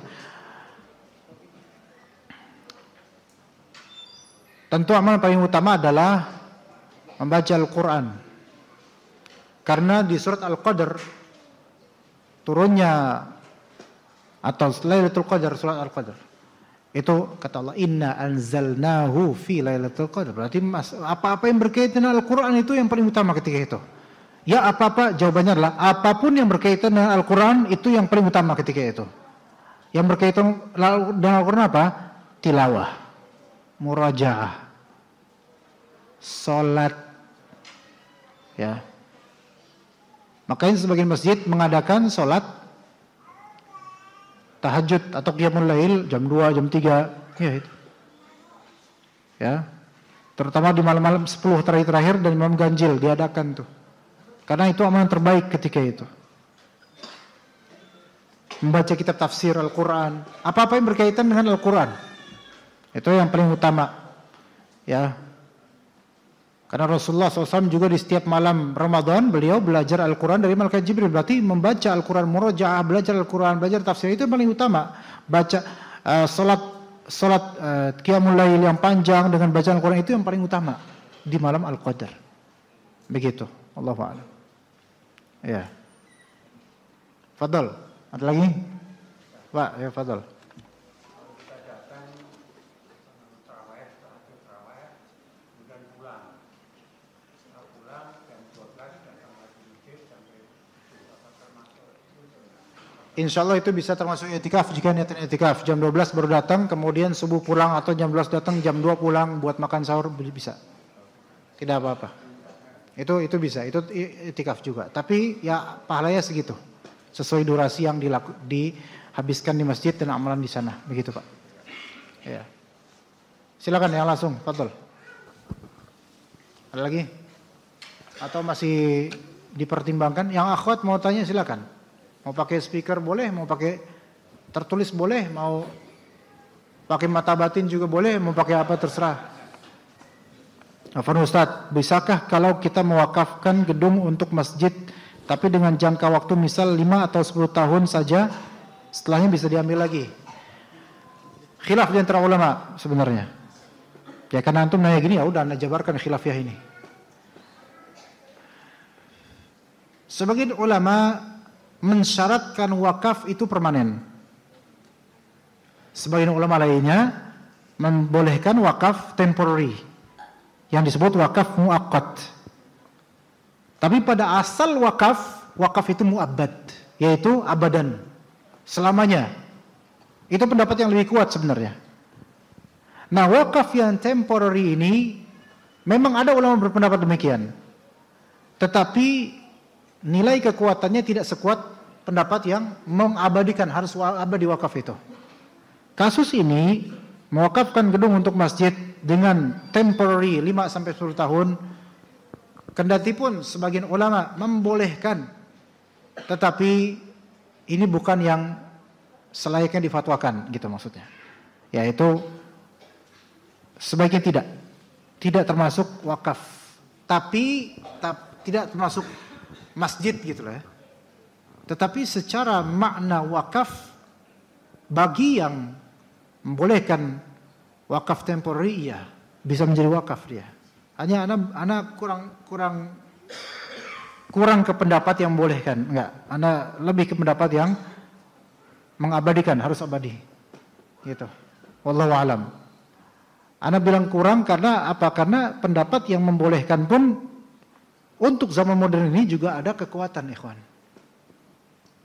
Tentu amalan paling utama adalah membaca Al-Quran. Karena di surat Al-Qadar turunnya atau Lailatul Qadar, surat Al-Qadar. Itu kata Allah, inna anzalnahu fi Lailatul Qadar. Berarti apa-apa yang berkaitan dengan Al-Quran itu yang paling utama ketika itu. Ya apa-apa, jawabannya adalah apapun yang berkaitan dengan Al-Quran itu yang paling utama ketika itu. Yang berkaitan dengan Al-Quran apa? Tilawah, murajaah, salat, ya. Makanya sebagian masjid mengadakan salat tahajud atau qiyamul lail jam 2, jam 3, ya itu. Ya. Terutama di malam-malam 10 terakhir dan malam ganjil diadakan tuh. Karena itu amalan terbaik ketika itu. Membaca kitab tafsir Al-Quran, apa-apa yang berkaitan dengan Al-Quran, itu yang paling utama, ya. Karena Rasulullah SAW juga di setiap malam Ramadan beliau belajar Al-Quran dari malaikat Jibril. Berarti membaca Al-Quran, murojaah, belajar Al-Quran, belajar tafsir itu yang paling utama. Baca salat qiyamul lail yang panjang dengan bacaan Al-Quran itu yang paling utama di malam Al-Qadar. Begitu. Allahu a'lam. Ya. Fadal. Ada lagi? Pak, ya fadal. insya Allah itu bisa termasuk i'tikaf jika niatan i'tikaf. Jam 12 baru datang, kemudian subuh pulang, atau jam 12 datang, jam 2 pulang buat makan sahur, bisa. Tidak apa-apa. Itu bisa, itu i'tikaf juga. Tapi ya pahalanya segitu. Sesuai durasi yang dihabiskan di masjid dan amalan di sana. Begitu, Pak. Ya. Silakan yang langsung, Fadl. Ada lagi? Atau masih dipertimbangkan? Yang akhwat mau tanya silakan. Mau pakai speaker boleh, mau pakai tertulis boleh, mau pakai mata batin juga boleh, mau pakai apa terserah. Afwan Ustaz, bisakah kalau kita mewakafkan gedung untuk masjid tapi dengan jangka waktu misal 5 atau 10 tahun saja, setelahnya bisa diambil lagi? Khilaf di antara ulama sebenarnya. Ya karena antum nanya gini, ya udah anda jabarkan khilafiyah ini. Sebagian ulama mensyaratkan wakaf itu permanen. Sebagian ulama lainnya membolehkan wakaf temporary yang disebut wakaf muaqqat. Tapi pada asal wakaf itu muabbad, yaitu abadan, selamanya. Itu pendapat yang lebih kuat sebenarnya. Nah, wakaf yang temporary ini memang ada ulama berpendapat demikian. Tetapi nilai kekuatannya tidak sekuat pendapat yang mengabadikan harus abadi wakaf itu. Kasus ini mewakafkan gedung untuk masjid dengan temporary 5 sampai 10 tahun, kendati pun sebagian ulama membolehkan, tetapi ini bukan yang selayaknya difatwakan gitu maksudnya. Yaitu sebaiknya tidak termasuk wakaf, tapi tidak termasuk masjid gitu lah ya. Tetapi secara makna wakaf, bagi yang membolehkan wakaf temporary, ya bisa menjadi wakaf dia. Hanya anak kurang ke pendapat yang membolehkan, enggak. Anak lebih ke pendapat yang mengabadikan, harus abadi. Gitu. Wallahu alam. Anak bilang kurang karena apa? Karena pendapat yang membolehkan pun untuk zaman modern ini juga ada kekuatan, ikhwan.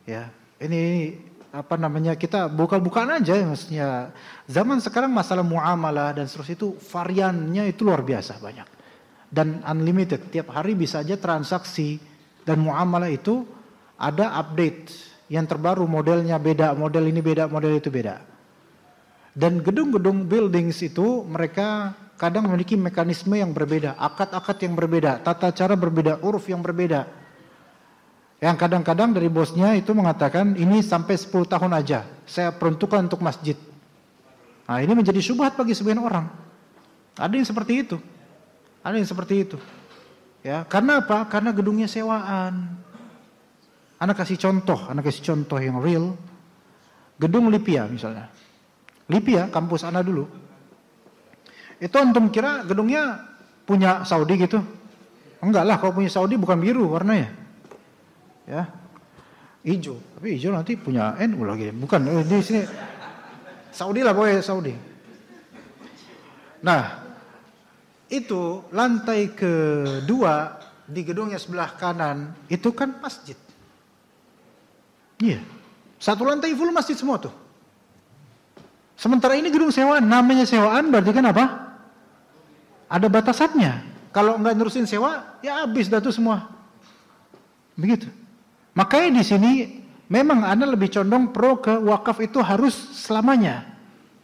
Ya, ini apa namanya, kita buka-bukaan aja maksudnya. Zaman sekarang masalah muamalah dan seterusnya itu variannya itu luar biasa banyak. Dan unlimited, tiap hari bisa aja transaksi dan muamalah itu ada update yang terbaru, modelnya beda, model ini beda, model itu beda. Dan gedung-gedung buildings itu mereka kadang memiliki mekanisme yang berbeda, akad-akad yang berbeda, tata cara berbeda, uruf yang berbeda. Yang kadang-kadang dari bosnya itu mengatakan ini sampai 10 tahun aja saya peruntukkan untuk masjid. Nah, ini menjadi syubhat bagi sebagian orang. Ada yang seperti itu. Ada yang seperti itu. Ya, karena apa? Karena gedungnya sewaan. Anak kasih contoh yang real. Gedung Lipia misalnya. Lipia, kampus anak dulu. Itu antum kira gedungnya punya Saudi gitu? Enggak lah, kalau punya Saudi bukan biru warnanya. Ya. Hijau, tapi hijau nanti punya NU lagi. Bukan, di sini Saudi lah, boleh Saudi. Nah, itu lantai kedua di gedungnya sebelah kanan itu kan masjid. Iya. Satu lantai full masjid semua tuh. Sementara ini gedung sewaan, namanya sewaan berarti kan apa? Ada batasannya. Kalau enggak nerusin sewa, ya habis dah tuh semua. Begitu. Makanya di sini memang Anda lebih condong pro ke wakaf itu harus selamanya.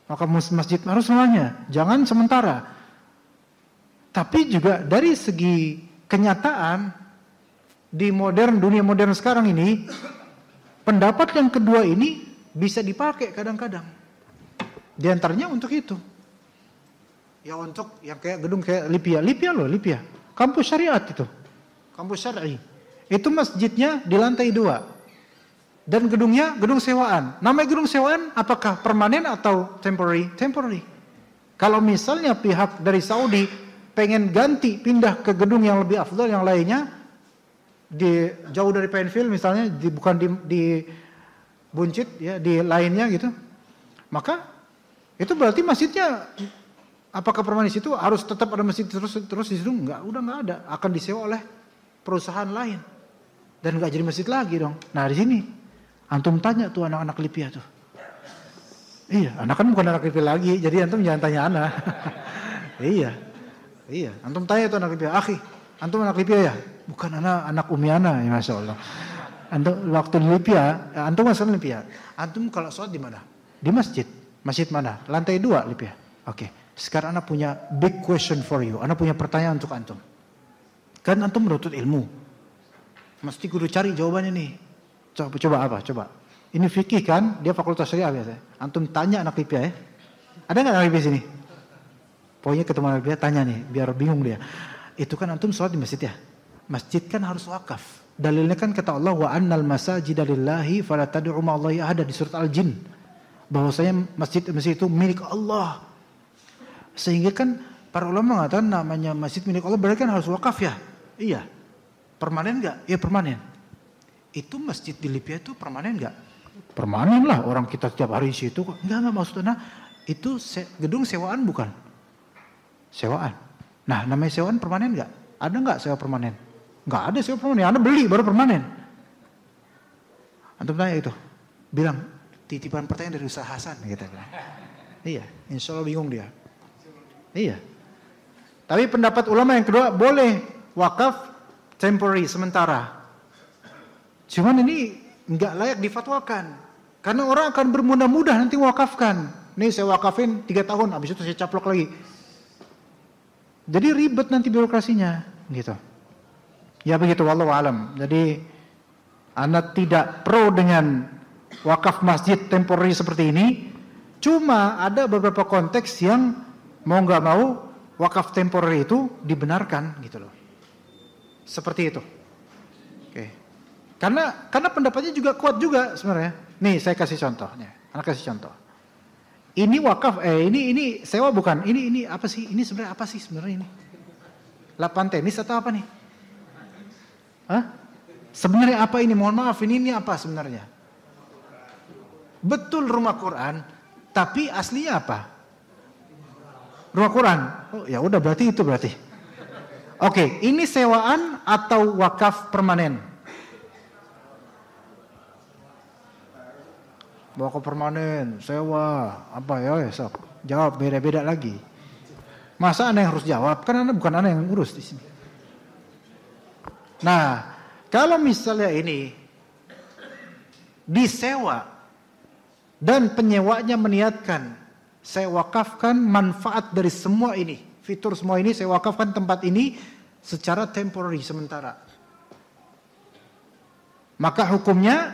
Wakaf masjid harus selamanya, jangan sementara. Tapi juga dari segi kenyataan di dunia modern sekarang ini, pendapat yang kedua ini bisa dipakai kadang-kadang. Di antaranya untuk itu. Ya untuk yang kayak gedung kayak Lipia. Kampus syariat itu. Kampus syar'i. Itu masjidnya di lantai 2. Dan gedungnya gedung sewaan. Namanya gedung sewaan apakah permanen atau temporary? Temporary. Kalau misalnya pihak dari Saudi pengen ganti pindah ke gedung yang lebih afdal yang lainnya jauh dari Plainfield misalnya, bukan di Buncit ya, di lainnya gitu. Maka itu berarti masjidnya apakah permanen di situ harus tetap ada masjid terus di situ? Udah enggak ada, akan disewa oleh perusahaan lain dan enggak jadi masjid lagi dong. Nah, di sini Antum tanya tuh anak-anak Libya tuh. Iya, anak kan bukan anak Libya lagi, jadi antum jangan tanya anak. Iya, antum tanya tuh anak Libya, akhi, antum anak Libya ya? Bukan anak Umi Ana, ya Masya Allah. Antum waktu di Libya, antum asal Libya. Antum kalau sholat di mana? Di masjid. Masjid mana? Lantai 2 Libya. Oke. Sekarang anak punya big question for you. Anak punya pertanyaan untuk antum. Kan antum menuntut ilmu. Mesti kudu cari jawabannya nih. Coba apa? Coba. Ini fikih kan? Dia fakultas syariah biasanya. Antum tanya anak Libya ya. Ada nggak anak Libya sini? Pokoknya ketemu anak Libya tanya nih, biar bingung dia. Itu kan antum sholat di masjid ya. Masjid kan harus wakaf. Dalilnya kan kata Allah wa annal masajida lillahi fala tad'u ma'allahi ahada di surat Al-Jin. Bahwasanya masjid itu milik Allah. Sehingga kan para ulama mengatakan namanya masjid milik Allah berarti kan harus wakaf ya. Iya. Permanen enggak? Iya permanen. Itu masjid di Libya itu permanen enggak? Permanen lah, orang kita setiap hari di situ kok. Enggak maksudnya itu gedung sewaan bukan? Sewaan. Nah, namanya sewaan permanen enggak? Ada enggak sewa permanen? Enggak ada sewa permanen. Anda beli baru permanen. Antum tanya itu. Bilang, titipan pertanyaan dari Ustaz Hasan kita bilang. Iya, insya Allah bingung dia. Iya. Tapi pendapat ulama yang kedua boleh wakaf temporary sementara. Cuman ini enggak layak difatwakan. Karena orang akan bermudah-mudah nanti wakafkan. Nih saya wakafin 3 tahun, habis itu saya caplok lagi. Jadi ribet nanti birokrasinya, gitu. Ya begitu, wallahu alam. Jadi Anda tidak pro dengan wakaf masjid temporary seperti ini. Cuma ada beberapa konteks yang mau nggak mau wakaf temporary itu dibenarkan, gitu loh. Seperti itu. Oke. Karena pendapatnya juga kuat juga sebenarnya. Nih saya kasih contohnya. Anak kasih contoh. Ini wakaf, ini sewa bukan? Ini apa sih? Ini sebenarnya apa sih sebenarnya ini? Lapangan tenis atau apa nih? Hah? Sebenarnya apa ini? Mohon maaf, ini apa sebenarnya? Betul rumah Quran, tapi aslinya apa? Rumah Quran. Oh, ya udah berarti itu berarti. Oke, ini sewaan atau wakaf permanen? Wakaf permanen, sewa, apa ya sok. Jawab beda-beda lagi. Masa Anda yang harus jawab? Kan Anda bukan Anda yang ngurus di sini. Nah, kalau misalnya ini disewa dan penyewanya meniatkan saya wakafkan manfaat dari semua ini, fitur semua ini saya wakafkan tempat ini secara temporary sementara. Maka hukumnya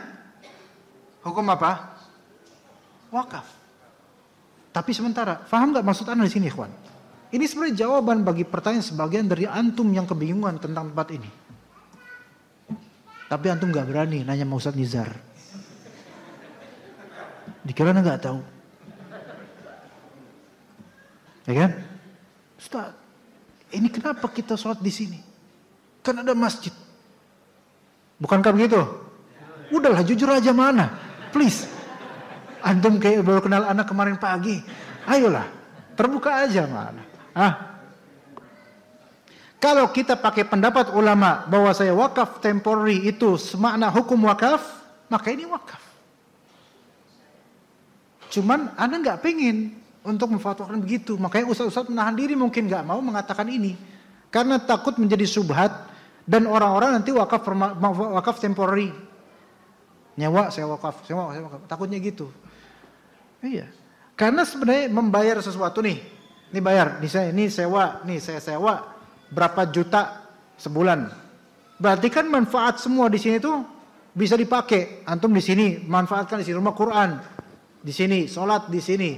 hukum apa? Wakaf. Tapi sementara. Faham nggak maksud Anda di sini, ikhwan? Ini sebenarnya jawaban bagi pertanyaan sebagian dari antum yang kebingungan tentang tempat ini. Tapi antum nggak berani nanya sama Ustaz Nizar. Dikira Anda nggak tahu. Ya kan? Ustaz, ini kenapa kita sholat di sini? Kan ada masjid. Bukankah begitu? Udahlah jujur aja mana. Please. Antum kayak baru kenal anak kemarin pagi. Ayolah, terbuka aja mana. Kalau kita pakai pendapat ulama bahwa saya wakaf temporary itu semakna hukum wakaf, maka ini wakaf. Cuman Anda nggak pengen untuk memfatwakan begitu. Makanya ustaz-ustaz menahan diri mungkin nggak mau mengatakan ini. Karena takut menjadi subhat dan orang-orang nanti wakaf temporary. Nyewa, saya wakaf. Takutnya gitu. Iya. Karena sebenarnya membayar sesuatu nih. Ini bayar, ini sewa, saya sewa berapa juta sebulan. Berarti kan manfaat semua di sini tuh bisa dipakai. Antum di sini manfaatkan di sini rumah Quran. Di sini salat di sini.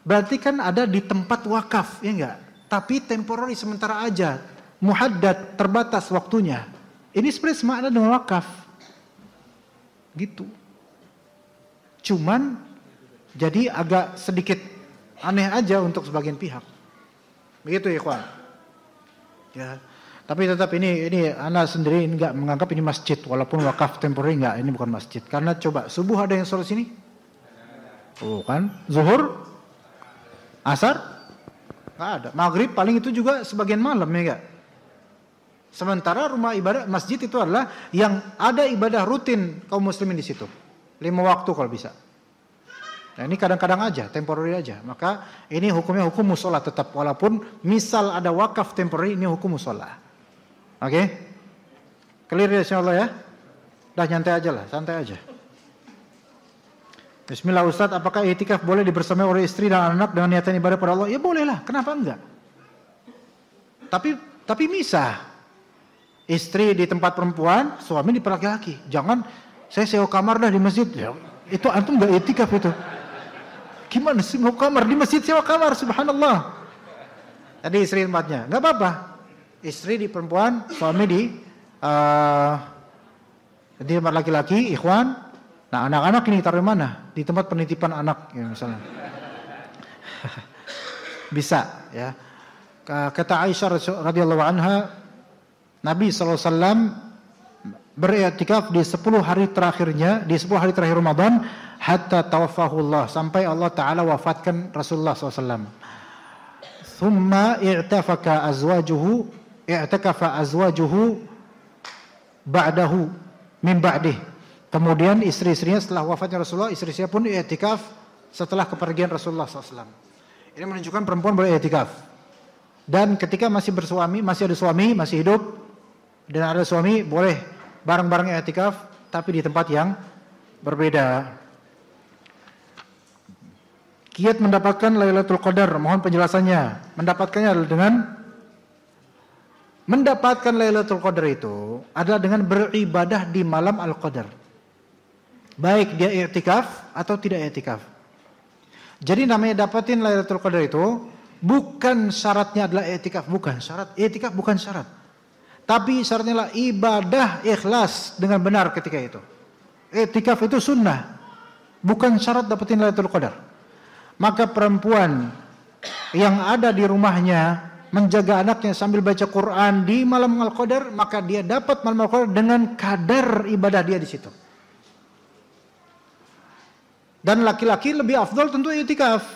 Berarti kan ada di tempat wakaf, ya enggak? Tapi temporary sementara aja. Muhaddad, terbatas waktunya. Ini sebenarnya semakna dengan wakaf. Gitu. Cuman jadi agak sedikit aneh aja untuk sebagian pihak. Begitu ya, ikhwan. Ya. Tapi tetap ini ana sendiri enggak menganggap ini masjid walaupun wakaf temporary enggak, ini bukan masjid. Karena coba subuh ada yang sholat sini? Oh kan, zuhur, asar, nggak ada. Maghrib paling itu juga sebagian malam ya enggak. Sementara rumah ibadah masjid itu adalah yang ada ibadah rutin kaum muslimin di situ. 5 waktu kalau bisa. Nah ini kadang-kadang aja, temporary aja. Maka ini hukumnya hukum musola tetap. Walaupun misal ada wakaf temporary, ini hukum musola. Oke? Clear ya insyaAllah ya? Dah nyantai aja lah, santai aja. Bismillah Ustaz, apakah i'tikaf boleh dibersamai oleh istri dan anak dengan niatan ibadah pada Allah? Ya boleh lah, kenapa enggak? Tapi misah. Istri di tempat perempuan, suami di laki-laki. Jangan, saya sewa kamar dah di masjid. Ya, itu antum enggak i'tikaf itu. Gimana sih mau kamar di masjid, sewa kamar, subhanallah. Tadi istri tempatnya, enggak apa-apa. Istri di perempuan, suami di tempat laki-laki, ikhwan. Nah anak-anak ini taruh mana? Di tempat penitipan anak ya misalnya. Bisa ya. Kata Aisyah radhiyallahu anha, Nabi SAW beriktikaf di 10 hari terakhirnya, di 10 hari terakhir Ramadan, hatta tawaffahullah, sampai Allah Ta'ala wafatkan Rasulullah SAW. Thumma i'takafa azwajuhu ba'dahu min ba'dih. Kemudian istri-istrinya setelah wafatnya Rasulullah, istri-istrinya pun i'tikaf setelah kepergian Rasulullah SAW. Ini menunjukkan perempuan boleh i'tikaf. Dan ketika masih bersuami, masih ada suami, masih hidup, dan ada suami, boleh bareng-bareng i'tikaf, tapi di tempat yang berbeda. Kiat mendapatkan Lailatul Qadar, mohon penjelasannya. Mendapatkannya adalah dengan mendapatkan Lailatul Qadar itu adalah dengan beribadah di malam Al-Qadar. Baik dia i'tikaf atau tidak i'tikaf. Jadi namanya dapatin Lailatul Qadar itu bukan syaratnya adalah i'tikaf, bukan syarat. I'tikaf bukan syarat. Tapi syaratnya adalah ibadah ikhlas dengan benar ketika itu. I'tikaf itu sunnah, bukan syarat dapatin Lailatul Qadar. Maka perempuan yang ada di rumahnya menjaga anaknya sambil baca Quran di malam Al-Qadar, maka dia dapat malam Al-Qadar dengan kadar ibadah dia di situ. Dan laki-laki lebih afdol tentu i'tikaf.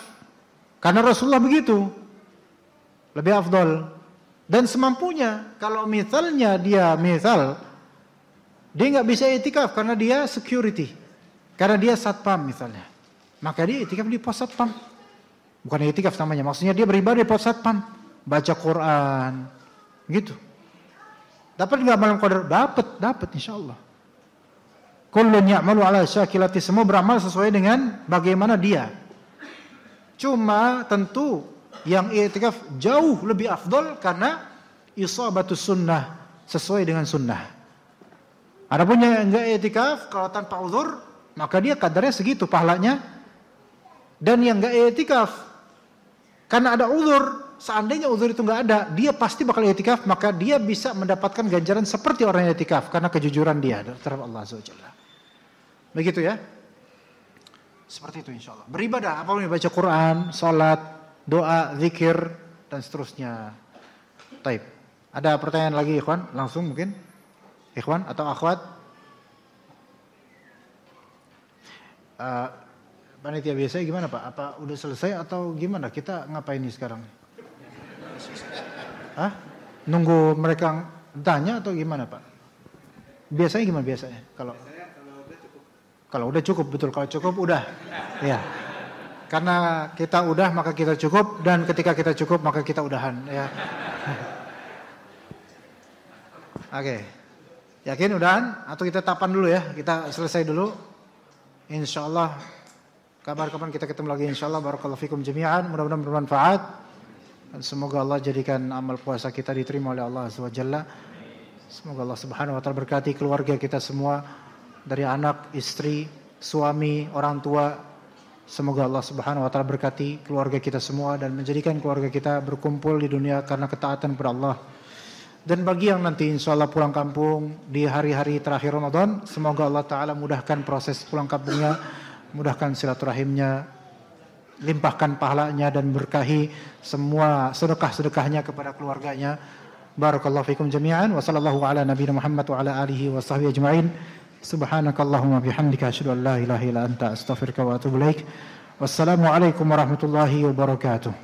Karena Rasulullah begitu. Lebih afdol. Dan semampunya. Kalau misalnya dia nggak bisa i'tikaf karena dia security. Karena dia satpam misalnya. Maka dia i'tikaf di pos satpam. Bukan i'tikaf namanya. Maksudnya dia beribadah di pos satpam. Baca Quran. Gitu. Dapat nggak malam Qadar? Dapat insyaallah. Kullun ya'malu ala syakilati, semua beramal sesuai dengan bagaimana dia. Cuma tentu yang i'tikaf jauh lebih afdol karena isabatus sunnah, sesuai dengan sunnah. Adapun yang enggak i'tikaf kalau tanpa uzur, maka dia kadarnya segitu pahalanya. Dan yang enggak i'tikaf karena ada uzur, seandainya uzur itu enggak ada, dia pasti bakal i'tikaf, maka dia bisa mendapatkan ganjaran seperti orang yang i'tikaf karena kejujuran dia terhadap Allah Azza wa Jalla. Begitu ya. Seperti itu insyaallah. Beribadah, apapun, baca Quran, salat, doa, zikir dan seterusnya. Taib. Ada pertanyaan lagi ikhwan? Langsung mungkin. Ikhwan atau akhwat? Panitia biasa gimana Pak? Apa udah selesai atau gimana? Kita ngapain nih sekarang? Hah? Nunggu mereka tanya atau gimana Pak? Biasanya gimana biasanya? Kalau udah cukup, betul. Kalau cukup udah. Ya. Karena kita udah maka kita cukup, dan ketika kita cukup maka kita udahan ya. Oke. Yakin udahan atau kita tapan dulu ya? Kita selesai dulu. Insyaallah kabar-kabar kita ketemu lagi insyaallah. Barakallahu fikum jami'an. Mudah-mudahan bermanfaat. Dan semoga Allah jadikan amal puasa kita diterima oleh Allah Azza wa Jalla. Semoga Allah Subhanahu wa taala berkati keluarga kita semua. Dari anak, istri, suami, orang tua. Semoga Allah Subhanahu wa taala berkati keluarga kita semua dan menjadikan keluarga kita berkumpul di dunia karena ketaatan kepada Allah. Dan bagi yang nanti insyaallah pulang kampung di hari-hari terakhir Ramadan, semoga Allah taala mudahkan proses pulang kampungnya, mudahkan silaturahimnya, limpahkan pahalanya dan berkahi semua sedekah-sedekahnya kepada keluarganya. Barakallahu fikum jami'an wa sallallahu ala nabiyina Muhammad wa ala alihi wa sahbihi ajma'in. Subhanakallahumma bihamdika asyhadu an la ilaha illa anta astaghfiruka wa atubu ilaik. Wassalamu alaikum warahmatullahi wabarakatuh.